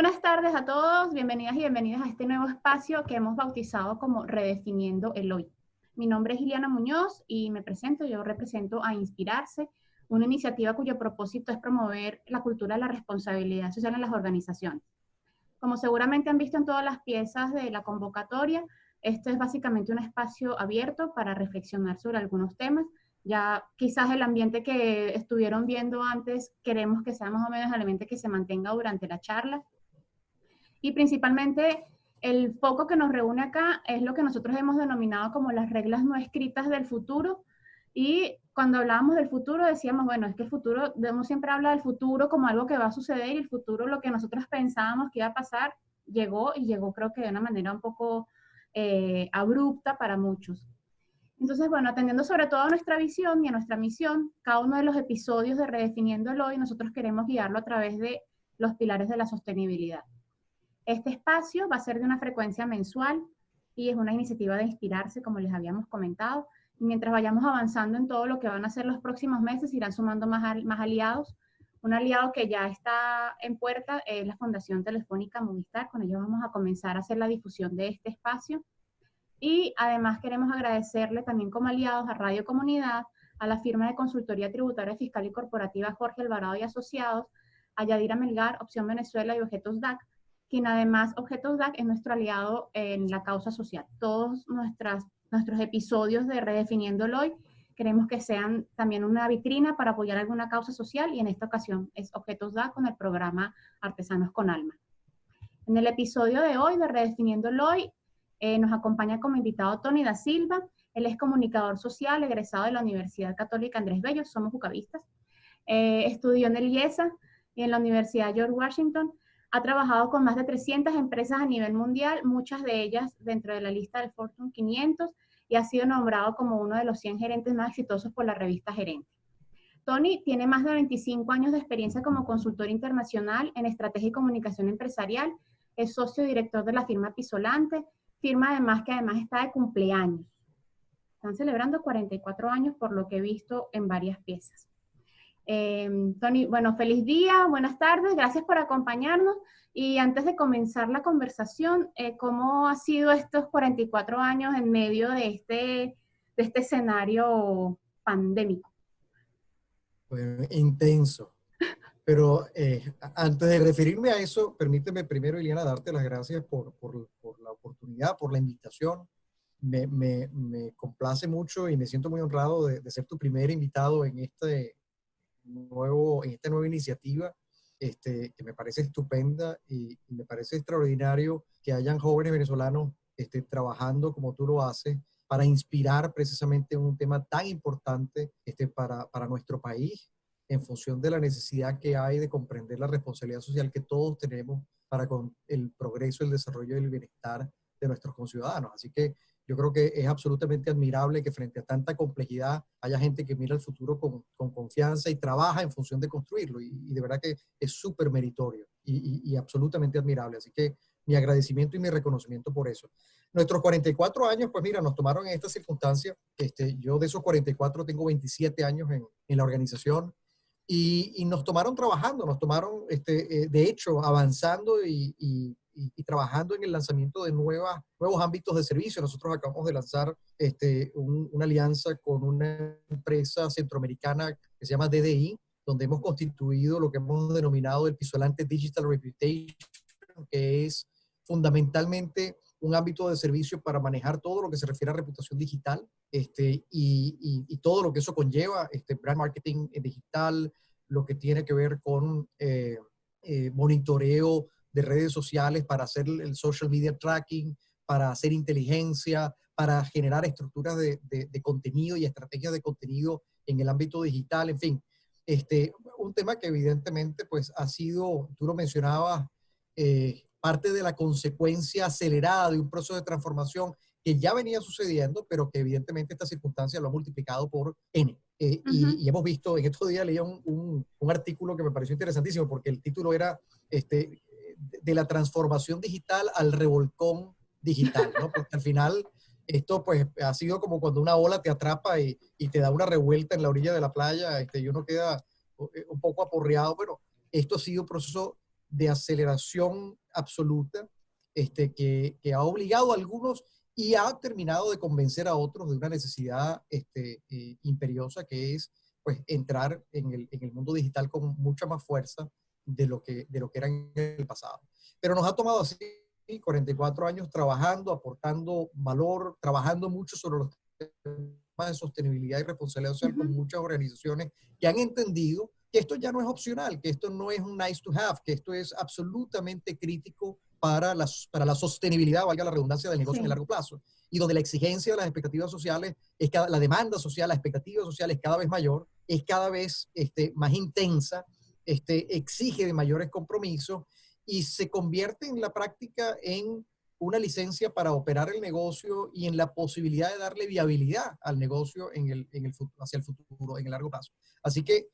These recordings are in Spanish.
Buenas tardes a todos, bienvenidas y bienvenidos a este nuevo espacio que hemos bautizado como Redefiniendo el Hoy. Mi nombre es Iliana Muñoz y me presento, yo represento a Inspirarse, una iniciativa cuyo propósito es promover la cultura de la responsabilidad social en las organizaciones. Como seguramente han visto en todas las piezas de la convocatoria, esto es básicamente un espacio abierto para reflexionar sobre algunos temas. Ya quizás el ambiente que estuvieron viendo antes, queremos que sea más o menos el ambiente que se mantenga durante la charla. Y principalmente el foco que nos reúne acá es lo que nosotros hemos denominado como las reglas no escritas del futuro. Y cuando hablábamos del futuro decíamos, bueno, es que el futuro, uno siempre habla del futuro como algo que va a suceder y el futuro, lo que nosotros pensábamos que iba a pasar, llegó y llegó creo que de una manera un poco abrupta para muchos. Entonces, bueno, atendiendo sobre todo a nuestra visión y a nuestra misión, cada uno de los episodios de Redefiniendo el Hoy, nosotros queremos guiarlo a través de los pilares de la sostenibilidad. Este espacio va a ser de una frecuencia mensual y es una iniciativa de Inspirarse, como les habíamos comentado. Y mientras vayamos avanzando en todo lo que van a ser los próximos meses, irán sumando más aliados. Un aliado que ya está en puerta es la Fundación Telefónica Movistar. Con ellos vamos a comenzar a hacer la difusión de este espacio. Y además queremos agradecerle también como aliados a Radio Comunidad, a la firma de consultoría tributaria, fiscal y corporativa Jorge Alvarado y Asociados, a Yadira Melgar, Opción Venezuela y Objetos DAC, quien además Objetos DAC es nuestro aliado en la causa social. Todos nuestros episodios de Redefiniendo el Hoy queremos que sean también una vitrina para apoyar alguna causa social y en esta ocasión es Objetos DAC con el programa Artesanos con Alma. En el episodio de hoy de Redefiniendo el Hoy nos acompaña como invitado Tony da Silva. Él es comunicador social, egresado de la Universidad Católica Andrés Bello, somos jucavistas. Estudió en el IESA y en la Universidad George Washington. Ha trabajado con más de 300 empresas a nivel mundial, muchas de ellas dentro de la lista del Fortune 500, y ha sido nombrado como uno de los 100 gerentes más exitosos por la revista Gerente. Tony tiene más de 25 años de experiencia como consultor internacional en estrategia y comunicación empresarial, es socio director de la firma Pisolante, firma además que además está de cumpleaños. Están celebrando 44 años por lo que he visto en varias piezas. Tony, bueno, feliz día, buenas tardes, gracias por acompañarnos. Y antes de comenzar la conversación, ¿cómo ha sido estos 44 años en medio de este escenario pandémico? Bueno, intenso. Pero antes de referirme a eso, permíteme primero, Iliana, darte las gracias por la oportunidad, por la invitación. Me complace mucho y me siento muy honrado de ser tu primer invitado en esta nueva iniciativa, que me parece estupenda y me parece extraordinario que hayan jóvenes venezolanos trabajando como tú lo haces para inspirar precisamente un tema tan importante para nuestro país, en función de la necesidad que hay de comprender la responsabilidad social que todos tenemos para con el progreso, el desarrollo y el bienestar de nuestros conciudadanos. Así que yo creo que es absolutamente admirable que frente a tanta complejidad haya gente que mira el futuro con confianza y trabaja en función de construirlo. Y de verdad que es súper meritorio y absolutamente admirable. Así que mi agradecimiento y mi reconocimiento por eso. Nuestros 44 años, pues mira, nos tomaron en esta circunstancia. Yo de esos 44 tengo 27 años en la organización. Y nos tomaron trabajando, nos tomaron, de hecho, avanzando y trabajando en el lanzamiento de nuevos ámbitos de servicio. Nosotros acabamos de lanzar una alianza con una empresa centroamericana que se llama DDI, donde hemos constituido lo que hemos denominado el Pisolante Digital Reputation, que es fundamentalmente un ámbito de servicio para manejar todo lo que se refiere a reputación digital, y todo lo que eso conlleva, brand marketing digital, lo que tiene que ver con monitoreo de redes sociales para hacer el social media tracking, para hacer inteligencia, para generar estructuras de contenido y estrategias de contenido en el ámbito digital, en fin. Un tema que evidentemente pues ha sido, tú lo mencionabas, parte de la consecuencia acelerada de un proceso de transformación que ya venía sucediendo, pero que evidentemente esta circunstancia lo ha multiplicado por N. Y hemos visto, en estos días leía un artículo que me pareció interesantísimo, porque el título era de la transformación digital al revolcón digital, ¿no? Porque al final esto pues ha sido como cuando una ola te atrapa y te da una revuelta en la orilla de la playa, y uno queda un poco aporreado. Bueno, esto ha sido un proceso de aceleración absoluta que ha obligado a algunos y ha terminado de convencer a otros de una necesidad imperiosa, que es pues entrar en el mundo digital con mucha más fuerza de lo que era en el pasado. Pero nos ha tomado así 44 años trabajando, aportando valor, trabajando mucho sobre los temas de sostenibilidad y responsabilidad social con muchas organizaciones que han entendido que esto ya no es opcional, que esto no es un nice to have, que esto es absolutamente crítico para la sostenibilidad, valga la redundancia, del negocio en el largo plazo. Y donde la exigencia de las expectativas sociales, la demanda social, la expectativa social es cada vez mayor, es cada vez más intensa, exige de mayores compromisos y se convierte en la práctica en una licencia para operar el negocio y en la posibilidad de darle viabilidad al negocio hacia el futuro, en el largo plazo. Así que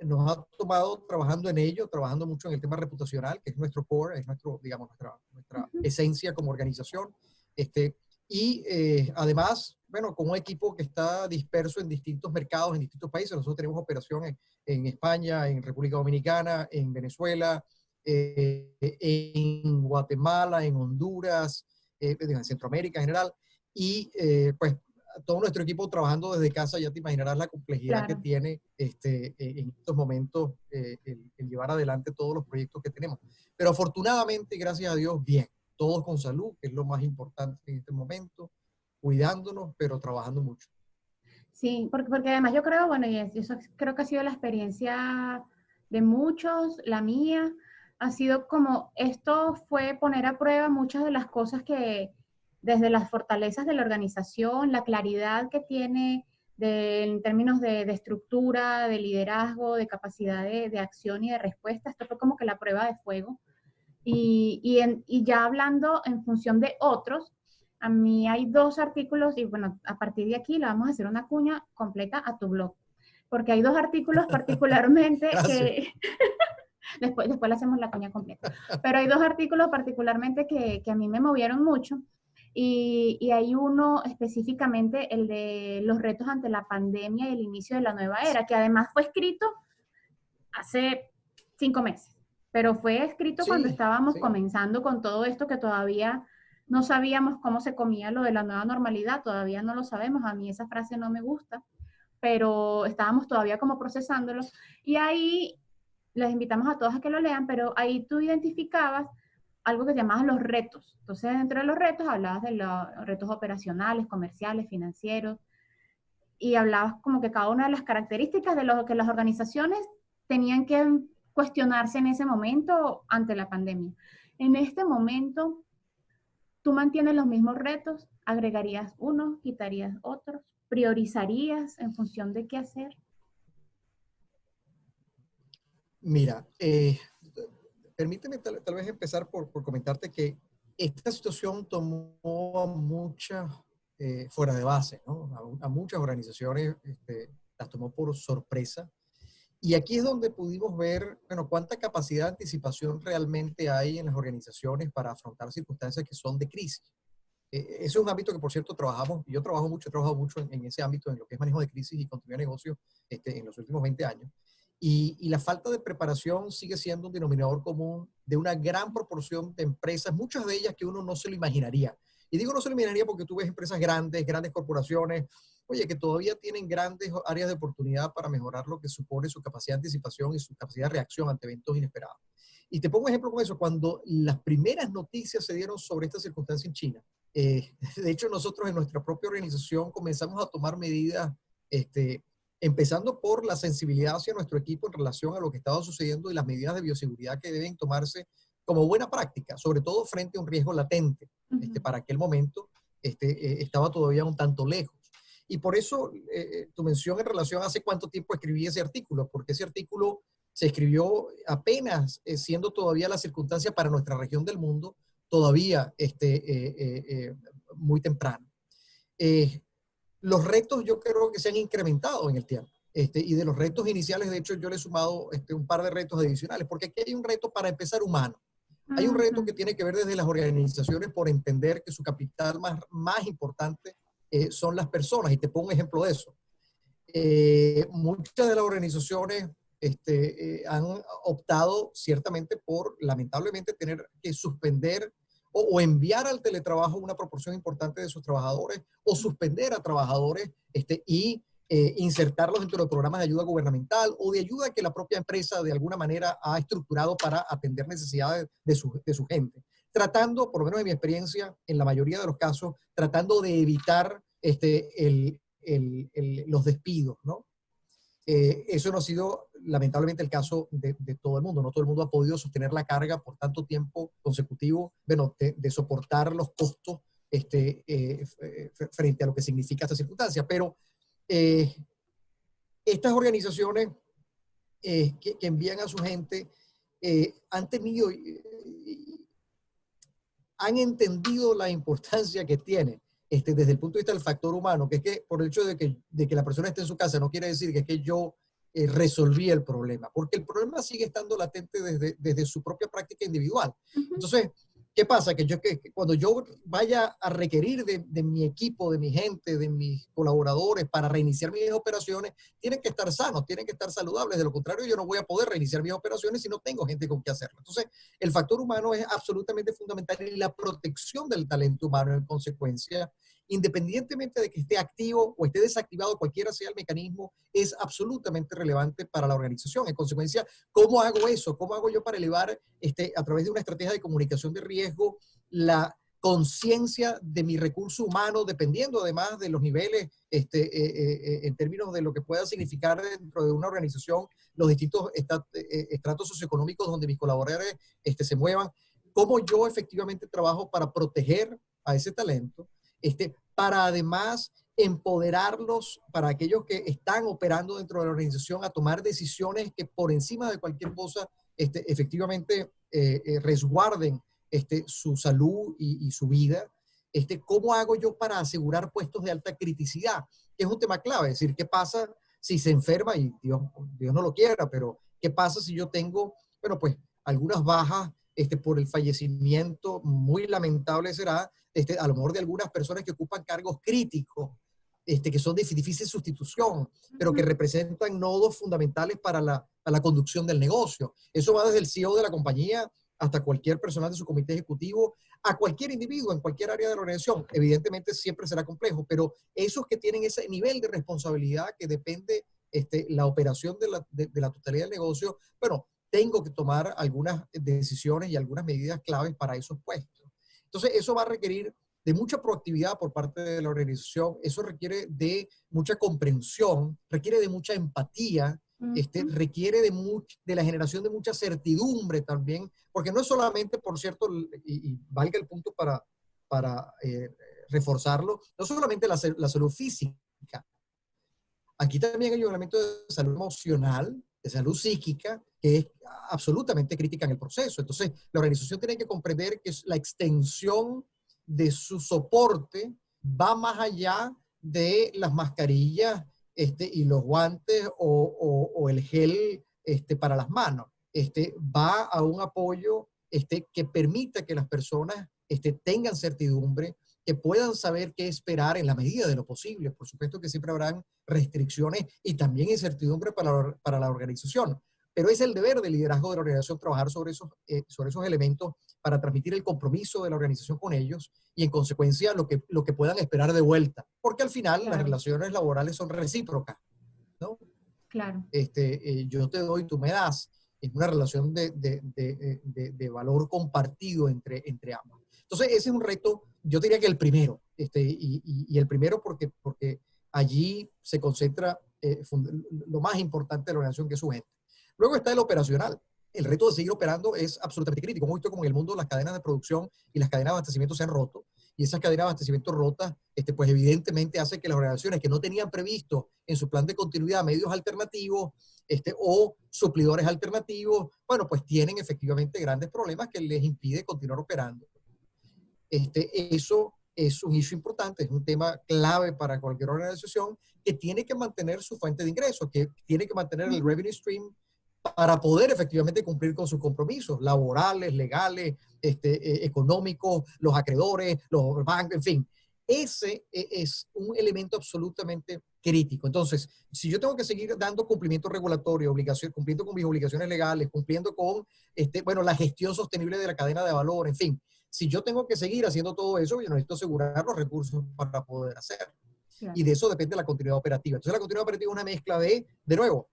nos ha tomado trabajando en ello, trabajando mucho en el tema reputacional, que es nuestro core, es digamos, nuestra esencia como organización. Además, bueno, con un equipo que está disperso en distintos mercados, en distintos países. Nosotros tenemos operación en España, en República Dominicana, en Venezuela, en Guatemala, en Honduras, en Centroamérica en general. Y pues todo nuestro equipo trabajando desde casa, ya te imaginarás la complejidad que tiene en estos momentos el llevar adelante todos los proyectos que tenemos. Pero afortunadamente, gracias a Dios, bien. Todos con salud, que es lo más importante en este momento, cuidándonos, pero trabajando mucho. Sí, porque además yo creo, bueno, y eso creo que ha sido la experiencia de muchos, la mía, ha sido como, esto fue poner a prueba muchas de las cosas que, desde las fortalezas de la organización, la claridad que tiene en términos de estructura, de liderazgo, de capacidad de acción y de respuesta, esto fue como que la prueba de fuego. Y ya hablando en función de otros, a mí hay 2 artículos, y bueno, a partir de aquí le vamos a hacer una cuña completa a tu blog, porque hay 2 artículos particularmente que, después le hacemos la cuña completa, pero hay 2 artículos particularmente que a mí me movieron mucho, y hay uno específicamente, el de los retos ante la pandemia y el inicio de la nueva era, que además fue escrito hace 5 meses, pero fue escrito cuando estábamos comenzando con todo esto, que todavía no sabíamos cómo se comía lo de la nueva normalidad, todavía no lo sabemos, a mí esa frase no me gusta, pero estábamos todavía como procesándolo, y ahí les invitamos a todos a que lo lean, pero ahí tú identificabas algo que se llamaba los retos. Entonces, dentro de los retos hablabas de los retos operacionales, comerciales, financieros, y hablabas como que cada una de las características de lo que las organizaciones tenían que cuestionarse en ese momento ante la pandemia. En este momento, ¿tú mantienes los mismos retos? ¿Agregarías unos? ¿Quitarías otros? ¿Priorizarías en función de qué hacer? Mira, permíteme tal vez empezar por comentarte que esta situación tomó a muchas fuera de base, ¿no? A muchas organizaciones las tomó por sorpresa. Y aquí es donde pudimos ver, bueno, cuánta capacidad de anticipación realmente hay en las organizaciones para afrontar circunstancias que son de crisis. Ese es un ámbito que, por cierto, yo he trabajado mucho en ese ámbito, en lo que es manejo de crisis y continuidad de negocio en los últimos 20 años. Y la falta de preparación sigue siendo un denominador común de una gran proporción de empresas, muchas de ellas que uno no se lo imaginaría. Y digo no se lo imaginaría porque tú ves empresas grandes corporaciones, oye, que todavía tienen grandes áreas de oportunidad para mejorar lo que supone su capacidad de anticipación y su capacidad de reacción ante eventos inesperados. Y te pongo un ejemplo con eso. Cuando las primeras noticias se dieron sobre esta circunstancia en China, de hecho nosotros en nuestra propia organización comenzamos a tomar medidas, empezando por la sensibilidad hacia nuestro equipo en relación a lo que estaba sucediendo y las medidas de bioseguridad que deben tomarse como buena práctica, sobre todo frente a un riesgo latente. Para aquel momento estaba todavía un tanto lejos. Y por eso tu mención en relación a hace cuánto tiempo escribí ese artículo, porque ese artículo se escribió apenas siendo todavía la circunstancia para nuestra región del mundo todavía muy temprano. Los retos yo creo que se han incrementado en el tiempo. Y de los retos iniciales, de hecho, yo le he sumado un par de retos adicionales, porque aquí hay un reto para empezar humano. Hay un reto que tiene que ver desde las organizaciones por entender que su capital más importante son las personas. Y te pongo un ejemplo de eso. Muchas de las organizaciones han optado ciertamente por, lamentablemente, tener que suspender o enviar al teletrabajo una proporción importante de sus trabajadores o suspender a trabajadores y insertarlos dentro de programas de ayuda gubernamental o de ayuda que la propia empresa de alguna manera ha estructurado para atender necesidades de su gente. Tratando, por lo menos en mi experiencia, en la mayoría de los casos, tratando de evitar los despidos, ¿no? Eso no ha sido lamentablemente el caso de todo el mundo. No todo el mundo ha podido sostener la carga por tanto tiempo consecutivo, bueno, de soportar los costos frente a lo que significa esta circunstancia. Pero estas organizaciones que envían a su gente han tenido, han entendido la importancia que tiene desde el punto de vista del factor humano, que es que por el hecho de que la persona esté en su casa no quiere decir que es que yo resolví el problema, porque el problema sigue estando latente desde su propia práctica individual. Entonces, ¿qué pasa? Que cuando yo vaya a requerir de mi equipo, de mi gente, de mis colaboradores para reiniciar mis operaciones, tienen que estar sanos, tienen que estar saludables. De lo contrario, yo no voy a poder reiniciar mis operaciones si no tengo gente con que hacerlo. Entonces, el factor humano es absolutamente fundamental y la protección del talento humano en consecuencia, independientemente de que esté activo o esté desactivado, cualquiera sea el mecanismo, es absolutamente relevante para la organización. En consecuencia, ¿cómo hago eso? ¿Cómo hago yo para elevar a través de una estrategia de comunicación de riesgo la conciencia de mi recurso humano, dependiendo además de los niveles en términos de lo que pueda significar dentro de una organización, los distintos estratos socioeconómicos donde mis colaboradores se muevan? ¿Cómo yo efectivamente trabajo para proteger a ese talento? Para además empoderarlos, para aquellos que están operando dentro de la organización, a tomar decisiones que por encima de cualquier cosa efectivamente resguarden su salud y su vida. ¿Cómo hago yo para asegurar puestos de alta criticidad? Que es un tema clave, es decir, ¿qué pasa si se enferma? Y Dios no lo quiera, pero ¿qué pasa si yo tengo, bueno, pues algunas bajas por el fallecimiento, muy lamentable será, a lo mejor de algunas personas que ocupan cargos críticos, que son de difícil sustitución, pero que representan nodos fundamentales para la conducción del negocio? Eso va desde el CEO de la compañía hasta cualquier personal de su comité ejecutivo, a cualquier individuo en cualquier área de la organización. Evidentemente siempre será complejo, pero esos que tienen ese nivel de responsabilidad que depende la operación de la totalidad del negocio, bueno, tengo que tomar algunas decisiones y algunas medidas claves para esos puestos. Entonces, eso va a requerir de mucha proactividad por parte de la organización, eso requiere de mucha comprensión, requiere de mucha empatía, requiere de la generación de mucha certidumbre también, porque no es solamente, por cierto, y valga el punto para reforzarlo, no solamente la salud física, aquí también hay un elemento de salud emocional, de salud psíquica, que es absolutamente crítica en el proceso. Entonces, la organización tiene que comprender que la extensión de su soporte va más allá de las mascarillas y los guantes o el gel para las manos. Va a un apoyo que permita que las personas tengan certidumbre, que puedan saber qué esperar en la medida de lo posible. Por supuesto que siempre habrán restricciones y también incertidumbre para la organización, pero es el deber del liderazgo de la organización trabajar sobre esos elementos para transmitir el compromiso de la organización con ellos y en consecuencia lo que puedan esperar de vuelta, porque al final las relaciones laborales son recíprocas, ¿no? Claro. Yo te doy, tú me das. Es una relación de valor compartido entre ambos. Entonces, ese es un reto, yo diría que el primero, y el primero porque allí se concentra lo más importante de la organización, que es su gente. Luego está el operacional. El reto de seguir operando es absolutamente crítico. Hemos visto como en el mundo las cadenas de producción y las cadenas de abastecimiento se han roto, y esas cadenas de abastecimiento rotas, pues evidentemente hace que las organizaciones que no tenían previsto en su plan de continuidad medios alternativos o suplidores alternativos, bueno, pues tienen efectivamente grandes problemas que les impide continuar operando. Eso es un issue importante, es un tema clave para cualquier organización que tiene que mantener su fuente de ingresos, que tiene que mantener el revenue stream para poder efectivamente cumplir con sus compromisos laborales, legales, económicos, los acreedores, los bancos, en fin. Ese es un elemento absolutamente crítico. Entonces, si yo tengo que seguir dando cumplimiento regulatorio, cumpliendo con mis obligaciones legales, cumpliendo con bueno, la gestión sostenible de la cadena de valor, en fin, si yo tengo que seguir haciendo todo eso, yo necesito asegurar los recursos para poder hacerlo. Claro. Y de eso depende la continuidad operativa. Entonces, la continuidad operativa es una mezcla de nuevo,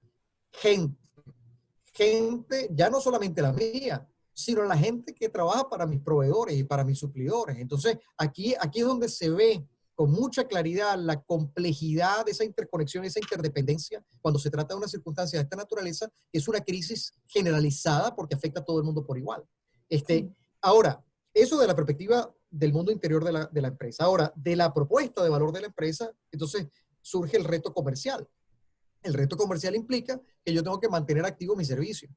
gente, ya no solamente la mía, sino la gente que trabaja para mis proveedores y para mis suplidores. Entonces, aquí es donde se ve con mucha claridad la complejidad de esa interconexión, esa interdependencia, cuando se trata de una circunstancia de esta naturaleza, que es una crisis generalizada porque afecta a todo el mundo por igual. Sí. Ahora, eso de la perspectiva del mundo interior de la empresa. Ahora, de la propuesta de valor de la empresa, entonces surge el reto comercial. El reto comercial implica que yo tengo que mantener activo mi servicio,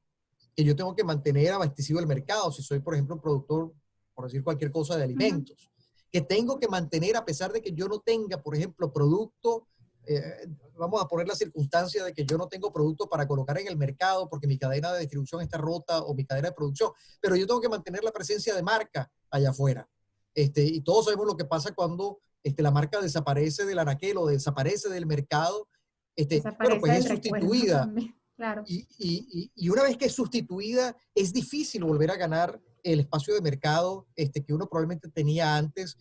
que yo tengo que mantener abastecido el mercado, si soy, por ejemplo, un productor, por decir cualquier cosa, de alimentos, que tengo que mantener a pesar de que yo no tenga, por ejemplo, producto, vamos a poner la circunstancia de que yo no tengo producto para colocar en el mercado porque mi cadena de distribución está rota o mi cadena de producción, pero yo tengo que mantener la presencia de marca allá afuera. Y todos sabemos lo que pasa cuando la marca desaparece del anaquel o desaparece del mercado. Bueno, Desaparece pues del es recuerdo sustituida también, claro. y una vez que es sustituida, es difícil volver a ganar el espacio de mercado que uno probablemente tenía antes,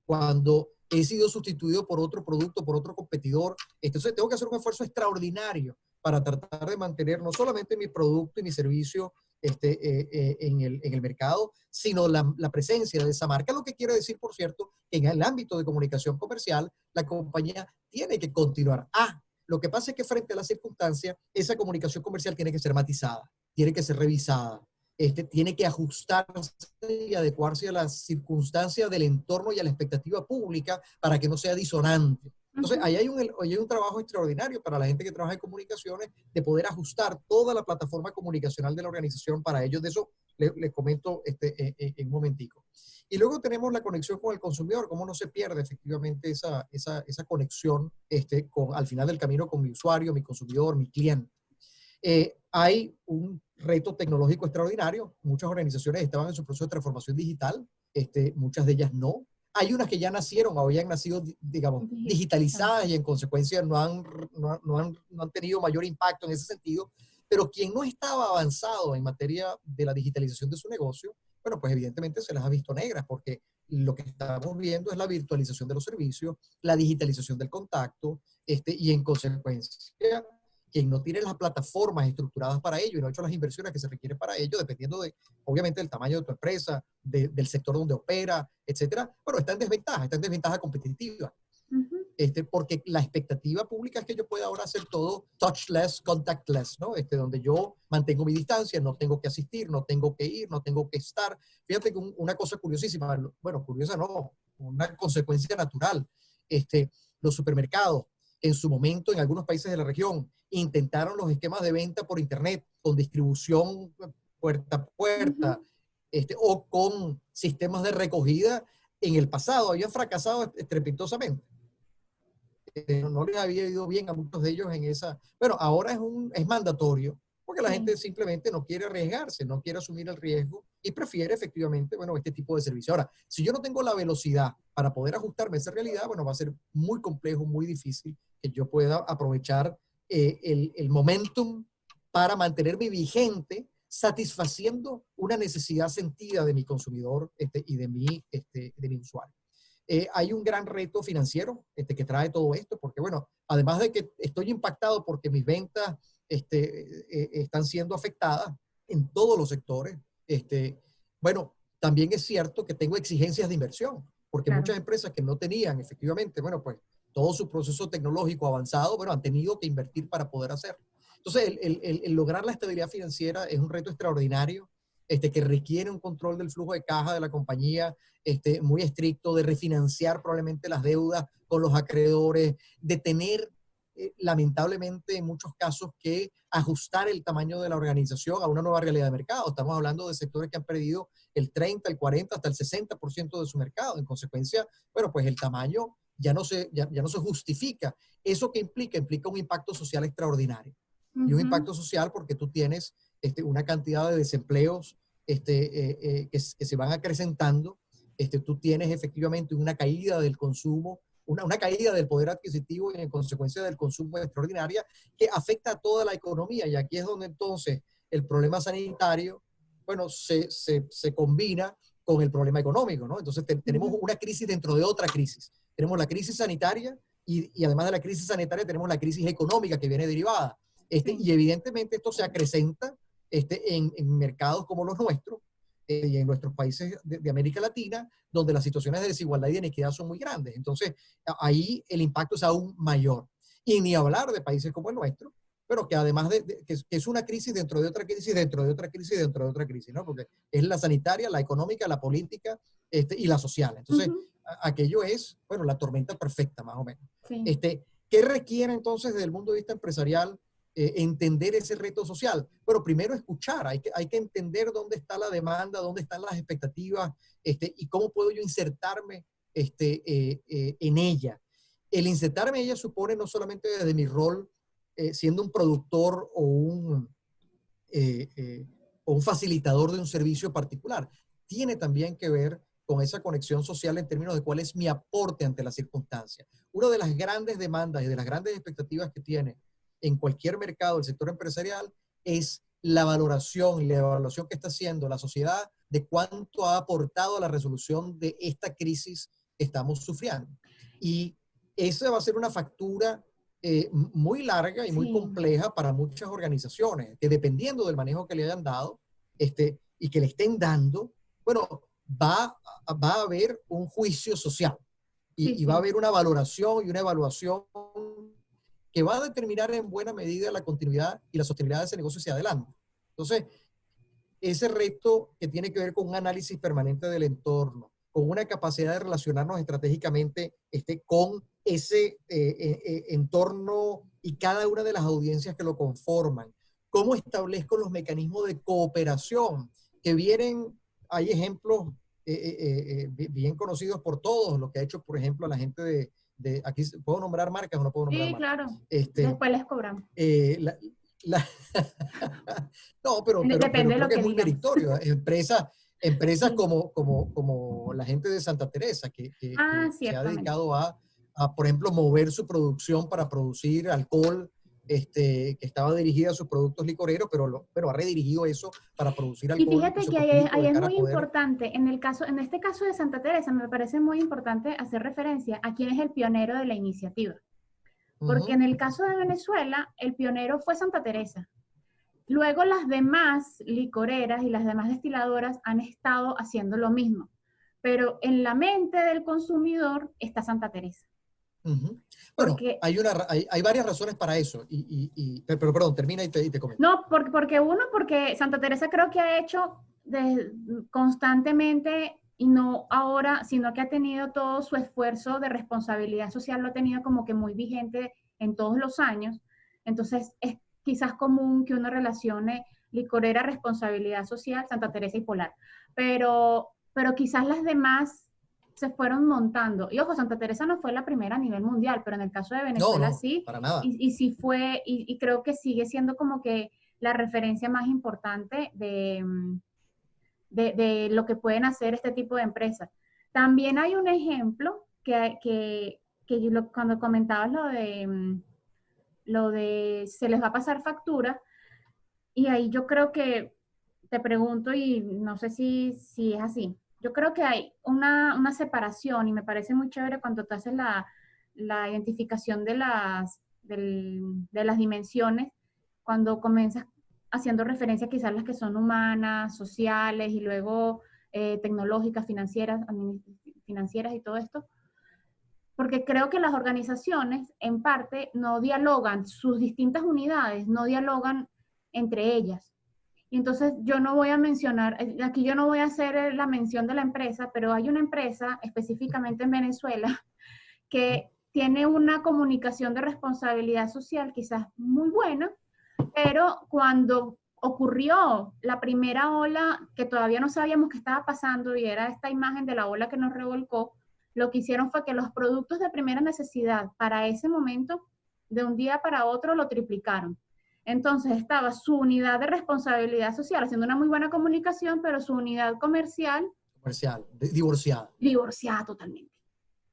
cuando he sido sustituido por otro producto, por otro competidor. Entonces tengo que hacer un esfuerzo extraordinario para tratar de mantener no solamente mi producto y mi servicio en el mercado, sino la presencia de esa marca. Lo que quiere decir, por cierto, que en el ámbito de comunicación comercial, la compañía tiene que continuar. Lo que pasa es que frente a la circunstancia, esa comunicación comercial tiene que ser matizada, tiene que ser revisada, tiene que ajustarse y adecuarse a las circunstancias del entorno y a la expectativa pública para que no sea disonante. Entonces, ahí hay un trabajo extraordinario para la gente que trabaja en comunicaciones de poder ajustar toda la plataforma comunicacional de la organización para ellos. De eso les comento en un momentico. Y luego tenemos la conexión con el consumidor, cómo no se pierde efectivamente esa conexión al final del camino con mi usuario, mi consumidor, mi cliente. Hay un reto tecnológico extraordinario. Muchas organizaciones estaban en su proceso de transformación digital, muchas de ellas no. Hay unas que ya nacieron o habían nacido, digamos, digitalizadas y en consecuencia no han tenido mayor impacto en ese sentido. Pero quien no estaba avanzado en materia de la digitalización de su negocio, bueno, pues evidentemente se las ha visto negras porque lo que estamos viendo es la virtualización de los servicios, la digitalización del contacto, y en consecuencia, quien no tiene las plataformas estructuradas para ello y no ha hecho las inversiones que se requieren para ello, dependiendo obviamente, del tamaño de tu empresa, del sector donde opera, etcétera, bueno, está en desventaja competitiva. Porque la expectativa pública es que yo pueda ahora hacer todo touchless, contactless, ¿no? Donde yo mantengo mi distancia, no tengo que asistir, no tengo que ir, no tengo que estar. Fíjate que una cosa curiosísima, bueno, curiosa no, una consecuencia natural. Los supermercados, en su momento, en algunos países de la región, intentaron los esquemas de venta por internet, con distribución puerta a puerta, o con sistemas de recogida. En el pasado habían fracasado estrepitosamente. No les había ido bien a muchos de ellos en esa. Bueno, ahora es mandatorio, porque la gente simplemente no quiere arriesgarse, no quiere asumir el riesgo y prefiere efectivamente, bueno, este tipo de servicio. Ahora, si yo no tengo la velocidad para poder ajustarme a esa realidad, bueno, va a ser muy complejo, muy difícil que yo pueda aprovechar el momentum para mantenerme vigente, satisfaciendo una necesidad sentida de mi consumidor y de mi usuario. Hay un gran reto financiero que trae todo esto, porque bueno, además de que estoy impactado porque mis ventas están siendo afectadas en todos los sectores, bueno, también es cierto que tengo exigencias de inversión, porque Claro. muchas empresas que no tenían efectivamente, bueno, pues todo su proceso tecnológico avanzado, bueno, han tenido que invertir para poder hacerlo. Entonces, el lograr la estabilidad financiera es un reto extraordinario, que requiere un control del flujo de caja de la compañía, muy estricto, de refinanciar probablemente las deudas con los acreedores, de tener, lamentablemente, en muchos casos, que ajustar el tamaño de la organización a una nueva realidad de mercado. Estamos hablando de sectores que han perdido el 30, el 40, hasta el 60% de su mercado. En consecuencia, bueno, pues el tamaño ya no se justifica. ¿Eso qué implica? Implica un impacto social extraordinario. Y un impacto social porque tú tienes una cantidad de desempleos que se van acrecentando. Tú tienes efectivamente una caída del consumo una caída del poder adquisitivo y en consecuencia del consumo extraordinaria que afecta a toda la economía. Y aquí es donde entonces el problema sanitario, bueno, se combina con el problema económico, ¿no? Entonces tenemos una crisis dentro de otra crisis. Tenemos la crisis sanitaria y además de la crisis sanitaria tenemos la crisis económica que viene derivada. Y evidentemente esto se acrecenta en mercados como los nuestros y en nuestros países de América Latina, donde las situaciones de desigualdad y de inequidad son muy grandes. Entonces, ahí el impacto es aún mayor. Y ni hablar de países como el nuestro, pero que además que es una crisis dentro de otra crisis, dentro de otra crisis, dentro de otra crisis, ¿no? Porque es la sanitaria, la económica, la política y la social. Entonces, aquello es, bueno, la tormenta perfecta, más o menos. Sí. ¿Qué requiere entonces desde el punto de vista empresarial entender ese reto social? Bueno, primero escuchar, hay que entender dónde está la demanda, dónde están las expectativas y cómo puedo yo insertarme en ella. El insertarme en ella supone no solamente desde mi rol siendo un productor o un facilitador de un servicio particular. Tiene también que ver con esa conexión social en términos de cuál es mi aporte ante las circunstancias. Una de las grandes demandas y de las grandes expectativas que tiene en cualquier mercado el sector empresarial es la valoración y la evaluación que está haciendo la sociedad de cuánto ha aportado a la resolución de esta crisis que estamos sufriendo. Y esa va a ser una factura muy larga y muy compleja para muchas organizaciones, que dependiendo del manejo que le hayan dado y que le estén dando, bueno, va a haber un juicio social y va a haber una valoración y una evaluación que va a determinar en buena medida la continuidad y la sostenibilidad de ese negocio hacia adelante. Entonces, ese reto que tiene que ver con un análisis permanente del entorno, con una capacidad de relacionarnos estratégicamente con ese entorno y cada una de las audiencias que lo conforman. ¿Cómo establezco los mecanismos de cooperación que vienen? Hay ejemplos bien conocidos por todos, lo que ha hecho, por ejemplo, la gente aquí, ¿puedo nombrar marcas o no puedo nombrar marcas? Claro. Después les cobramos. No, pero Depende de creo lo que es muy digan. meritorio. Empresas como la gente de Santa Teresa, que se ha dedicado a, por ejemplo, mover su producción para producir alcohol, que estaba dirigida a sus productos licoreros, pero ha redirigido eso para producir alcohol. Y fíjate que ahí es muy importante, en este caso de Santa Teresa, me parece muy importante hacer referencia a quién es el pionero de la iniciativa. Porque en el caso de Venezuela, el pionero fue Santa Teresa. Luego las demás licoreras y las demás destiladoras han estado haciendo lo mismo. Pero en la mente del consumidor está Santa Teresa. Bueno, porque, hay varias razones para eso. Pero perdón, termina y te comento. No, porque Santa Teresa creo que ha hecho constantemente, y no ahora, sino que ha tenido todo su esfuerzo de responsabilidad social, lo ha tenido como que muy vigente en todos los años. Entonces, es quizás común que uno relacione licorera, responsabilidad social, Santa Teresa y Polar. Pero quizás las demás se fueron montando. Y ojo, Santa Teresa no fue la primera a nivel mundial, pero en el caso de Venezuela sí. Para nada. Y sí fue, y creo que sigue siendo como que la referencia más importante de lo que pueden hacer este tipo de empresas. También hay un ejemplo cuando comentabas lo de se les va a pasar factura, y ahí yo creo que te pregunto, y no sé si es así. Yo creo que hay una separación, y me parece muy chévere cuando te haces la identificación de las dimensiones, cuando comienzas haciendo referencia quizás a las que son humanas, sociales, y luego tecnológicas, financieras y todo esto. Porque creo que las organizaciones, en parte, no dialogan, sus distintas unidades no dialogan entre ellas. Y entonces yo no voy a mencionar, aquí yo no voy a hacer la mención de la empresa, pero hay una empresa específicamente en Venezuela que tiene una comunicación de responsabilidad social quizás muy buena, pero cuando ocurrió la primera ola, que todavía no sabíamos qué estaba pasando, y era esta imagen de la ola que nos revolcó, lo que hicieron fue que los productos de primera necesidad para ese momento, de un día para otro, lo triplicaron. Entonces estaba su unidad de responsabilidad social haciendo una muy buena comunicación, pero su unidad comercial... Divorciada. Divorciada totalmente.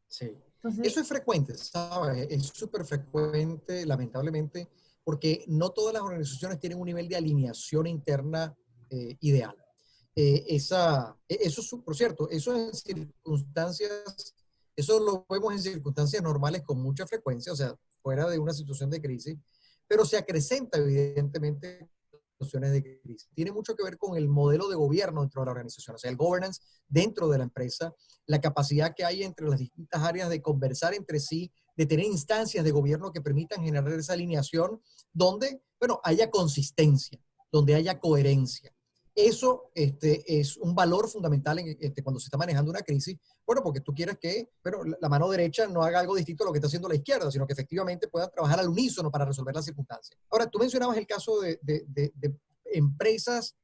Sí. Entonces, Eso es frecuente, ¿sabes? Es súper frecuente, lamentablemente, porque no todas las organizaciones tienen un nivel de alineación interna ideal. Por cierto, eso lo vemos en circunstancias normales con mucha frecuencia, o sea, fuera de una situación de crisis, pero se acrecenta evidentemente en situaciones de crisis. Tiene mucho que ver con el modelo de gobierno dentro de la organización, o sea, el governance dentro de la empresa, la capacidad que hay entre las distintas áreas de conversar entre sí, de tener instancias de gobierno que permitan generar esa alineación donde, bueno, haya consistencia, donde haya coherencia. Eso es un valor fundamental cuando se está manejando una crisis, bueno, porque tú quieres que, bueno, la mano derecha no haga algo distinto a lo que está haciendo la izquierda, sino que efectivamente puedan trabajar al unísono para resolver las circunstancias. Ahora, tú mencionabas el caso de empresas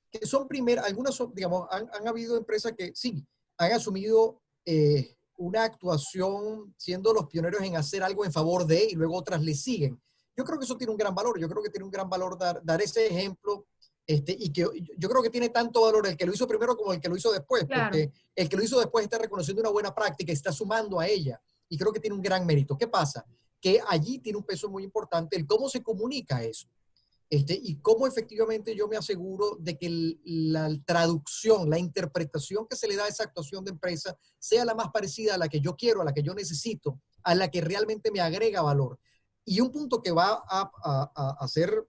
que son algunas son, digamos, han habido empresas que sí, han asumido una actuación siendo los pioneros en hacer algo en favor de, y luego otras le siguen. Yo creo que eso tiene un gran valor, yo creo que tiene un gran valor dar ese ejemplo, y que yo creo que tiene tanto valor el que lo hizo primero como el que lo hizo después, claro, porque el que lo hizo después está reconociendo una buena práctica, está sumando a ella, y creo que tiene un gran mérito. ¿Qué pasa? Que allí tiene un peso muy importante el cómo se comunica eso. Y cómo efectivamente yo me aseguro de que la traducción, la interpretación que se le da a esa actuación de empresa sea la más parecida a la que yo quiero, a la que yo necesito, a la que realmente me agrega valor. Y un punto que va a ser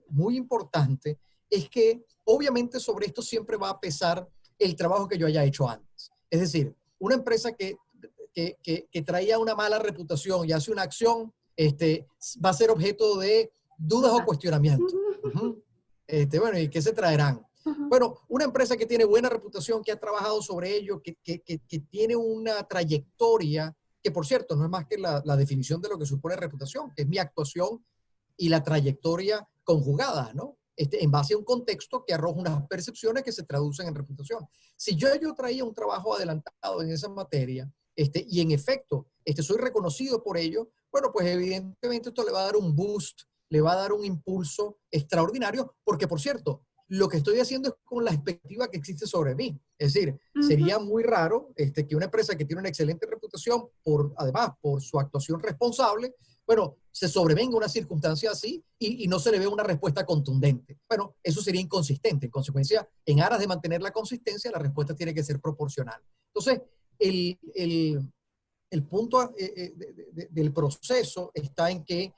muy importante es que obviamente sobre esto siempre va a pesar el trabajo que yo haya hecho antes. Es decir, una empresa que traía una mala reputación y hace una acción, va a ser objeto de dudas o duda. cuestionamientos. Uh-huh. Bueno, ¿y qué se traerán? Ujú. Bueno, una empresa que tiene buena reputación, que ha trabajado sobre ello, que tiene una trayectoria, que por cierto no es más que la definición de lo que supone reputación, que es mi actuación y la trayectoria conjugada, ¿no? En base a un contexto que arroja unas percepciones que se traducen en reputación. Si yo traía un trabajo adelantado en esa materia, y en efecto soy reconocido por ello, bueno, pues evidentemente esto le va a dar un boost, le va a dar un impulso extraordinario, porque por cierto, lo que estoy haciendo es con la expectativa que existe sobre mí. Es decir, Ujú. sería muy raro que una empresa que tiene una excelente reputación, además por su actuación responsable, bueno, se sobrevenga una circunstancia así y no se le ve una respuesta contundente. Bueno, eso sería inconsistente. En consecuencia, en aras de mantener la consistencia, la respuesta tiene que ser proporcional. Entonces, el, el, el punto del proceso está en que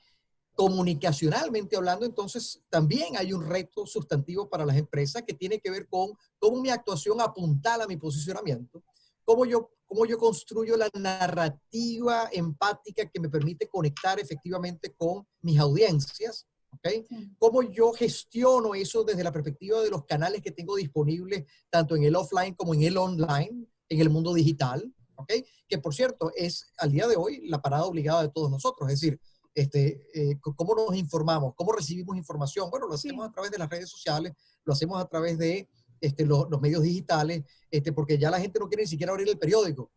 comunicacionalmente hablando, entonces también hay un reto sustantivo para las empresas que tiene que ver con cómo mi actuación apuntala mi posicionamiento, cómo yo construyo la narrativa empática que me permite conectar efectivamente con mis audiencias, ¿ok? Sí. Cómo yo gestiono eso desde la perspectiva de los canales que tengo disponibles, tanto en el offline como en el online, en el mundo digital, ¿ok? Que por cierto es al día de hoy la parada obligada de todos nosotros, es decir, cómo nos informamos, cómo recibimos información. Bueno, lo hacemos Sí. a través de las redes sociales, lo hacemos a través de los medios digitales, porque ya la gente no quiere ni siquiera abrir el periódico,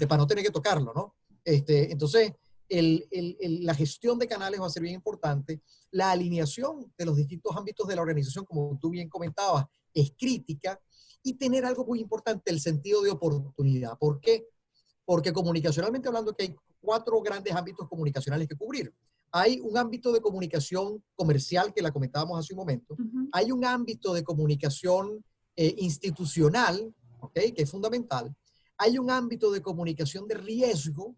para no tener que tocarlo, ¿no? Entonces, la gestión de canales va a ser bien importante. La alineación de los distintos ámbitos de la organización, como tú bien comentabas, es crítica. Y tener algo muy importante, el sentido de oportunidad. ¿Por qué? Porque comunicacionalmente hablando que hay 4 grandes ámbitos comunicacionales que cubrir. Hay un ámbito de comunicación comercial, que la comentábamos hace un momento. Ujú. Hay un ámbito de comunicación institucional, ¿ok? Que es fundamental. Hay un ámbito de comunicación de riesgo,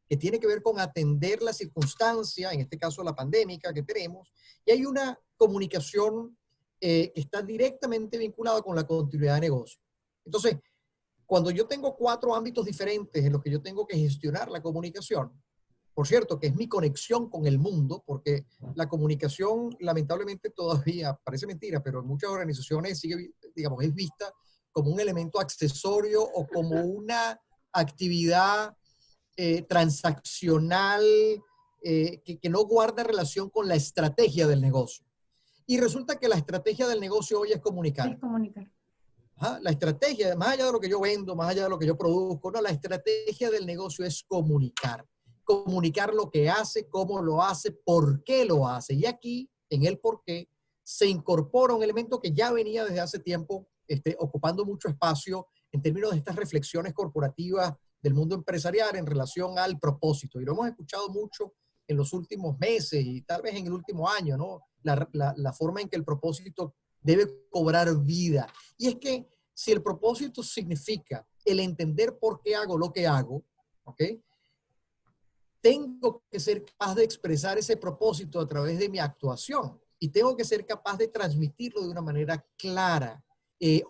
que tiene que ver con atender la circunstancia, en este caso la pandémica que tenemos. Y hay una comunicación que está directamente vinculada con la continuidad de negocio. Entonces, cuando yo tengo 4 ámbitos diferentes en los que yo tengo que gestionar la comunicación, por cierto, que es mi conexión con el mundo, porque la comunicación lamentablemente todavía, parece mentira, pero en muchas organizaciones sigue, digamos, es vista como un elemento accesorio o como una actividad transaccional que no guarda relación con la estrategia del negocio. Y resulta que la estrategia del negocio hoy es Es comunicar. comunicar. Ajá, la estrategia, más allá de lo que yo vendo, más allá de lo que yo produzco, no, la estrategia del negocio es comunicar. Comunicar lo que hace, cómo lo hace, por qué lo hace. Y aquí, en el por qué, se incorpora un elemento que ya venía desde hace tiempo ocupando mucho espacio en términos de estas reflexiones corporativas del mundo empresarial en relación al propósito. Y lo hemos escuchado mucho en los últimos meses y tal vez en el último año, ¿no? La forma en que el propósito debe cobrar vida. Y es que si el propósito significa el entender por qué hago lo que hago, ¿ok? Tengo que ser capaz de expresar ese propósito a través de mi actuación y tengo que ser capaz de transmitirlo de una manera clara.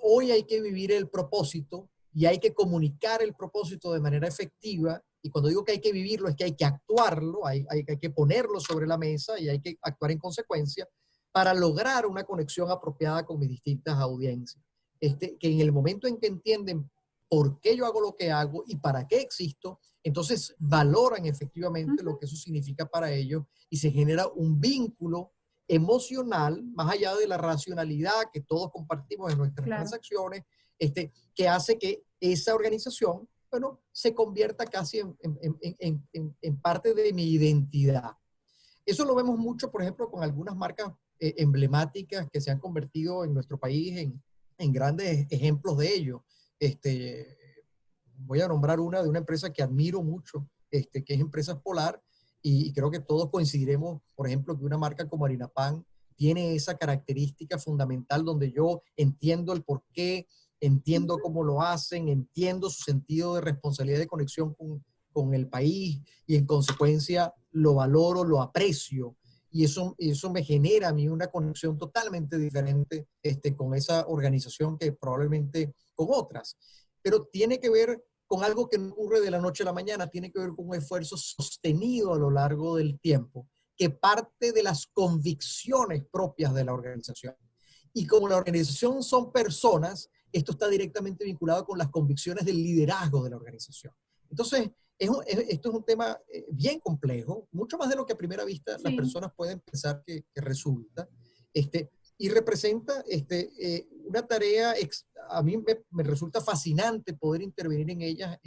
Hoy hay que vivir el propósito y hay que comunicar el propósito de manera efectiva. Y cuando digo que hay que vivirlo, es que hay que actuarlo, hay que ponerlo sobre la mesa y hay que actuar en consecuencia para lograr una conexión apropiada con mis distintas audiencias. Que en el momento en que entienden por qué yo hago lo que hago y para qué existo, entonces valoran efectivamente lo que eso significa para ellos y se genera un vínculo emocional, más allá de la racionalidad que todos compartimos en nuestras transacciones, que hace que esa organización, bueno, se convierta casi en parte de mi identidad. Eso lo vemos mucho, por ejemplo, con algunas marcas emblemáticas que se han convertido en nuestro país en grandes ejemplos de ello. Voy a nombrar una de una empresa que admiro mucho, que es Empresas Polar, y creo que todos coincidiremos, por ejemplo, que una marca como Harina Pan tiene esa característica fundamental donde yo entiendo el por qué, entiendo cómo lo hacen, entiendo su sentido de responsabilidad y de conexión con el país y en consecuencia lo valoro, lo aprecio. Y eso me genera a mí una conexión totalmente diferente con esa organización que probablemente con otras. Pero tiene que ver con algo que no ocurre de la noche a la mañana, tiene que ver con un esfuerzo sostenido a lo largo del tiempo, que parte de las convicciones propias de la organización. Y como la organización son personas, esto está directamente vinculado con las convicciones del liderazgo de la organización. Entonces, esto es un tema bien complejo, mucho más de lo que a primera vista las personas pueden pensar que resulta. Y representa una tarea, a mí me resulta fascinante poder intervenir en ellas,